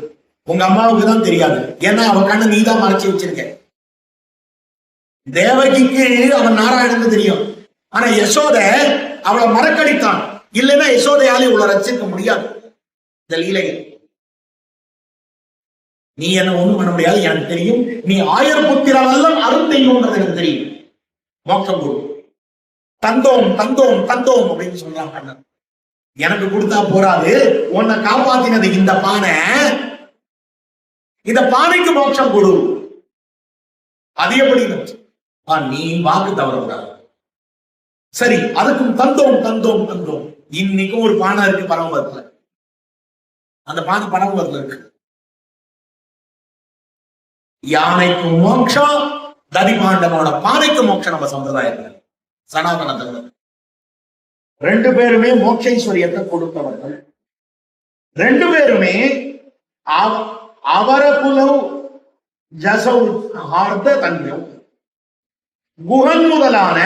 உங்க அம்மாவுக்கு தான் தெரியாது, ஏன்னா அவன் கண்ணை நீ தான் மறைச்சு வச்சிருக்க. தேவகிக்கு அவன் நாராயணன் தெரியும், ஆனா யசோத அவளை மறக்கடித்தான், இல்லைன்னா யசோதையாலே இவ்வளவு ரசிக்க முடியாது இந்த லீலைகள். நீ என்ன ஒண்ணும் பண்ண முடியாது, எனக்கு தெரியும், நீ 1000 புத்திரால் அருள் தெய்வம்ன்றது எனக்கு தெரியும், மோட்சம் கொடு. தந்தோம் தந்தோம் தந்தோம் அப்படின்னு சொல்றான் கண்ணன். எனக்கு கொடுத்தா போராது, உன்னை காப்பாத்தினது இந்த பானை, இந்த பானைக்கு மோட்சம் கொடு. அது எப்படி? நீ வாக்கு தவறக்கூடாது. சரி, அதுக்கும் தந்தோம் தந்தோம் தந்தோம். இன்னைக்கும் ஒரு பானை இருக்கு பரமபதத்துல, அந்த பானை பரமபதத்துல இருக்கு. யானைக்கு மோட்சம், ததிபாண்டனோட பானைக்கு மோட்சம் நம்ம சம்பிரதாயத்தில் சனாதன தர்மம். 2 பேருமே மோட்சைஸ்வரியத்தை கொடுத்தவர்கள். 2 பேருமே அவர குலவு ஜசௌ ஆர்த்த தன்யம். குகன் முதலான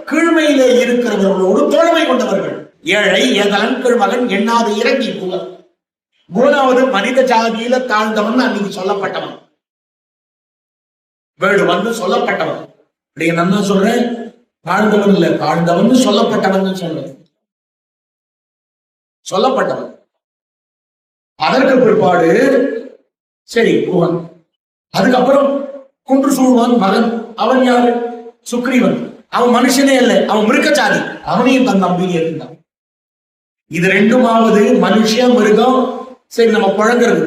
கீழ்மையிலே இருக்கிறவர்களோடு தோழமை கொண்டவர்கள். ஏழை ஏதலன் கீழ்மகன் எண்ணாது இறங்கி குகன். குகனாவது மனித ஜாதியில தாழ்ந்தவன் அன்னைக்கு சொல்லப்பட்டவன், வேடு வந்து சொல்லப்பட்டவன். நான் சொல்றேன், தாழ்ந்தவன் இல்ல, தாழ்ந்தவன் சொல்லப்பட்டவன் சொல்லப்பட்டவன். அதற்கு பிற்பாடு சரி புகன். அதுக்கப்புறம் குன்று சூழ்வான் மகன், அவன் யாரு? சுக்ரீவன். அவன் மனுஷனே இல்லை, அவன் மிருகச்சாரி. அவனையும் தன் நம்பிக்கை இருந்தான். இது ரெண்டுமாவது மனுஷன் மிருகம். சரி, நம்ம பழங்குறது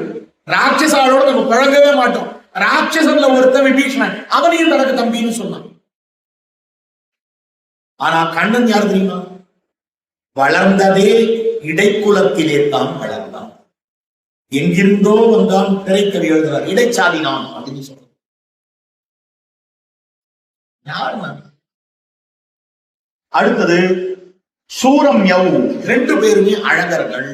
ராட்சசாலோட நம்ம பழங்கவே மாட்டோம். ராட்சசன்ல ஒருத்த விபீஷணன், அவனையும் தனக்கு தம்பின்னு சொன்னான். ஆனா கண்ணன் யார் தெரியுமா? வளர்ந்ததே இடைக்குலத்திலே தான் வளர்ந்தான். எங்கிருந்தோ வந்தான். திரைக்கவி எழுதுறார், இடைச்சாதி நான் அப்படின்னு சொல்ற. யார்? அடுத்தது சூரம் யவு. ரெண்டு பேருமே அழகர்கள்.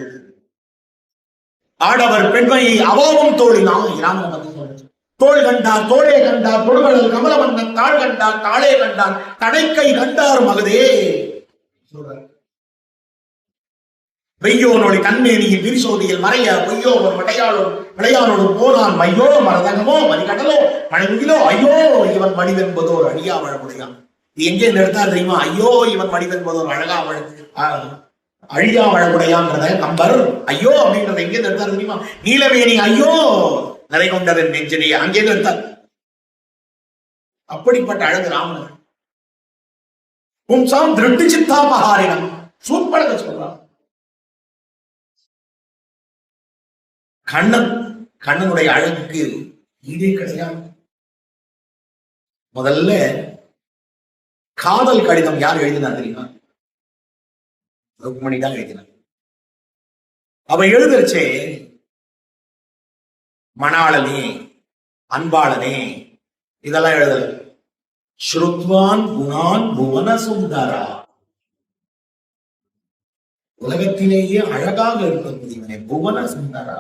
ஆடவர் பெண்மையை அவாவும் தோழினான். தோள் கண்டார் தோளே கண்டார், தொடுவழல் கமலவண்ணன் தாழ் கண்டார் தாளே கண்டார், தடைக்கை கண்டார் மகதே. வெய்யோனொழி கண்மேனியின் விரிசோதியில் மறைய பொய்யோ ஒரு விளையாளோடும் போனான் மையோ மரதகமோ மதிகடலோ மழைமுகிலோ ஐயோ இவன் மனிதென்பதோர் அழியா வழமுடையான். இது எங்கே நிறுத்தா தெரியுமா? ஐயோ இவன் மனிதென்பதோர் அழியா வழமுடையான்றத கம்பர் ஐயோ அப்படின்றத எங்கே நிறுத்தா தெரியுமா? நீலவேணி ஐயோ நிறை கொண்டதன் நெஞ்சனே, அங்கே நிறுத்தார். அப்படிப்பட்ட அழகு ராமன். பும்சாம் திருட்டு சித்தா மகாரினம் சூப்பரக சொல்றான். கண்ணனுடைய அழகுக்கு ஈடே கிடையாது. முதல்ல காதல் கடிதம் யார் எழுதினா தெரியுமா? ருக்மணி தான் எழுதினார். அவ எழுதுறச்சே, மணாளனே அன்பாளனே இதெல்லாம் எழுதல. ஸ்ருத்வான் குணான் புவன சுந்தரா, உலகத்திலேயே அழகாக இருக்கக்கூடியவனே புவன சுந்தரா.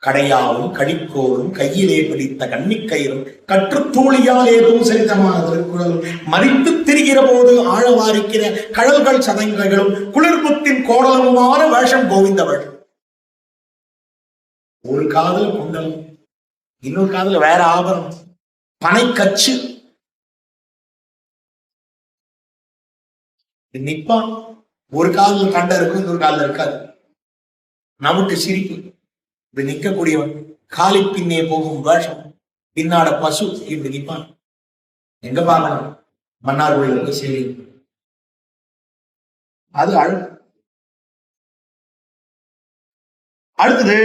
கடையாவும் கடிக்கோரும் கையிலே பிடித்த கண்ணிக்கயிறும் கற்றுத்தூளியால் ஏதும் சரிதமான திருக்குறளும் மறித்து திரிகிற போது ஆழவாரிக்கிற கடல்கள் சதங்கைகளும் குளிர்புத்தின் கோடலமுமான வேஷம் கோவிந்தவள். ஒரு காதல் குண்டலம், இன்னொரு காதல் வேற ஆபரணம், பனைக்கச்சு. நிப்பான். ஒரு காதல் கண்ட இருக்கும், இன்னொரு காதல் இருக்காது. நமக்கு சிரிப்பு. இப்படி நிற்கக்கூடியவன் காலி பின்னே போகும் வேஷம், பின்னாட பசு இப்படி நிற்பான். எங்க பார்க்கணும்? மன்னார் கோயிலுக்கு சரி. அது அழகு. அடுத்தது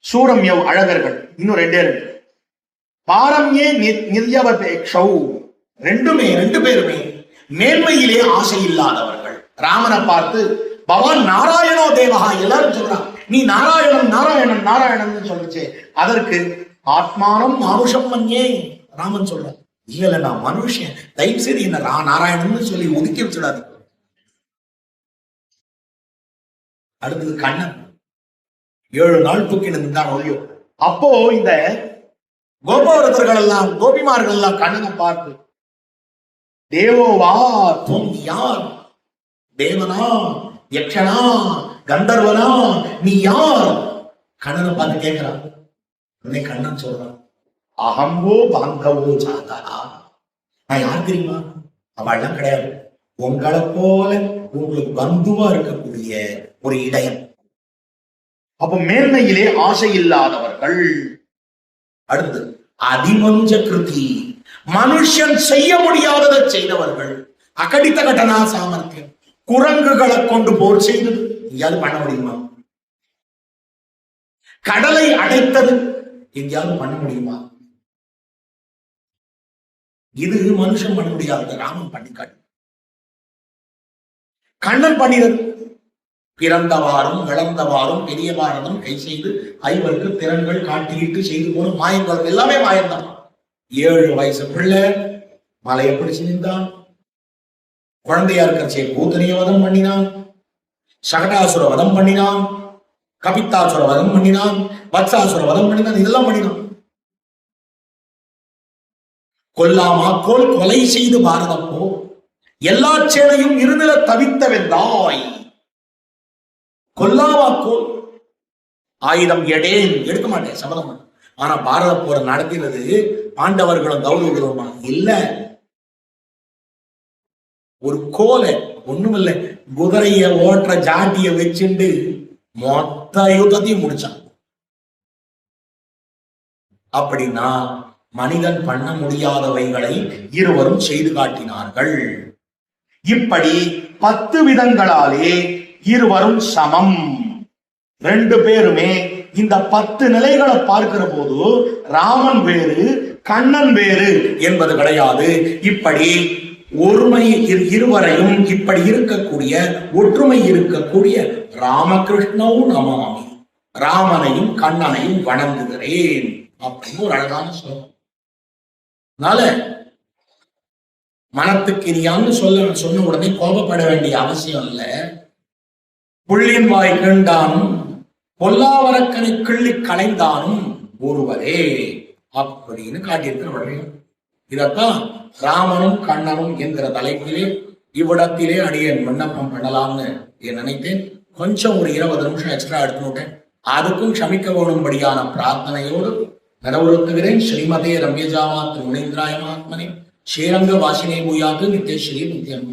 சூரம்யவ் அழகர்கள். இன்னும் ரெண்டே ரெண்டு. பாரம்யே நிர்யவபேக்ஷௌ. ரெண்டு பேருமே மேன்மையிலே ஆசை இல்லாதவர்கள். ராமனை பார்த்து பவான் நாராயணோ தேவகா எல்லாரும் சொல்றான். நீ நாராயணன் நாராயணன் நாராயணன் சொல்லுச்சு. அதற்கு ஆத்மானம் மானுஷம் மன்யே ராமன் சொல்றான். இல்ல நான் மனுஷன், தயவு செய்து என்ன நாராயணன் சொல்லி ஒதுக்கி வச்சுடாது. அடுத்தது கண்ணன் 7 நாள் தூக்கி நின்றான் ஒழியோ. அப்போ இந்த கோபவரதர்கள் எல்லாம் கோபிமார்கள் எல்லாம் கண்ணனை பார்த்து தேவோவா துவம் யார்? தேவனா யக்ஷனா கந்தர்வனா நீ யார்? கண்ணனை பார்த்து கேட்கிறான். உடனே கண்ணன் சொல்றான், அகம்போ பாந்தவோ ஜாதா. நான் யார் தெரியுமா? அவள்லாம் கிடையாது. உங்களை போல உங்களுக்கு பந்துவா இருக்கக்கூடிய ஒரு இடையன். அப்ப மேன்மையிலே ஆசை இல்லாதவர்கள். அடுத்து அதிமஞ்ச கிருதி, மனுஷன் செய்ய முடியாததை செய்தவர்கள். அகடித்த கடனா சாமர்த்தியம், குரங்குகளை கொண்டு போர் செய்தது எங்கேயாவது பண்ண முடியுமா? கடலை அடைத்தது எங்கேயாவது பண்ண முடியுமா? இது மனுஷன் பண்ண முடியாத, ராமன் பண்ணிக்காட்டு. கண்ணன் பண்ணினது பிறந்தவாறும் வளர்ந்தவாறும் பெரிய பாரதம் கை செய்து ஐவருக்கு திறன்கள் காட்டிட்டு செய்து போன மாயங்கள் எல்லாமே மாயம்தான். 7 வயசு பிள்ளை மலையை பிடிச்சு நின்றான். குழந்தையா இருக்கிற பூத்தனிய வதம் பண்ணினான், சகடாசுர வதம் பண்ணினான், கபித்தாசுர வதம் பண்ணினான், வத்சாசுர வதம் பண்ணினான். இதெல்லாம் பண்ணினான். கொல்லாமா கோல் கொலை செய்து பாரதப்போ எல்லா சேனையும் இருநில தவித்த வென்றாய். கொல்லாமா கோல் ஆயுதம் எடேன் எடுக்க மாட்டேன் சபதம். ஆனா பாரத போரை நடத்தினது பாண்டவர்களும் கௌரவர்களும் இல்ல. ஒரு கோலை ஒண்ணுமில்லை, குதிரைய ஓட்டுற ஜாட்டிய வச்சுண்டு மொத்த யுத்தத்தையும் முடிச்சான். அப்படின்னா மனிதன் பண்ண முடியாதவைகளை இருவரும் செய்து காட்டினார்கள். இப்படி 10 விதங்களாலே இருவரும் சமம். 2 பேருமே இந்த 10 நிலைகளை பார்க்கிற போது ராமன் வேறு கண்ணன் வேறு என்பது கிடையாது. இப்படி ஒருமை இருவரையும் இப்படி இருக்கக்கூடிய ஒற்றுமை இருக்கக்கூடிய ராமகிருஷ்ணவும் நமாமி, ராமனையும் கண்ணனையும் வணங்குகிறேன் அப்படின்னு ஒரு அழகான சொல்லும். அதனால மனத்துக்கு இனியான்னு சொன்ன உடனே கோபப்பட வேண்டிய அவசியம் இல்லை. புள்ளின் வாய் கண்டானும் பொல்லாவரக்கனை கிள்ளி கலைந்தானும் ஒருவரே அப்படின்னு காட்டியிருக்கிற வழியும். இதத்தான் ராமனும் கண்ணனும் என்கிற தலைப்பிலே இவ்விடத்திலே அடியேன் விண்ணப்பம் பண்ணலாம்னு நினைத்தேன். கொஞ்சம் ஒரு 20 நிமிஷம் எக்ஸ்ட்ரா எடுத்துட்டேன். அதுக்கும் க்ஷமிக்க வேணும்படியான பிரார்த்தனையோடு நிறைவுறுத்துகிறேன். ஸ்ரீமதே ரம்யஜாமாத் முனீந்திராய மகாத்மனே ஸ்ரீரங்க வாசினே பூயாது நித்யஸ்ரீ நித்யம்.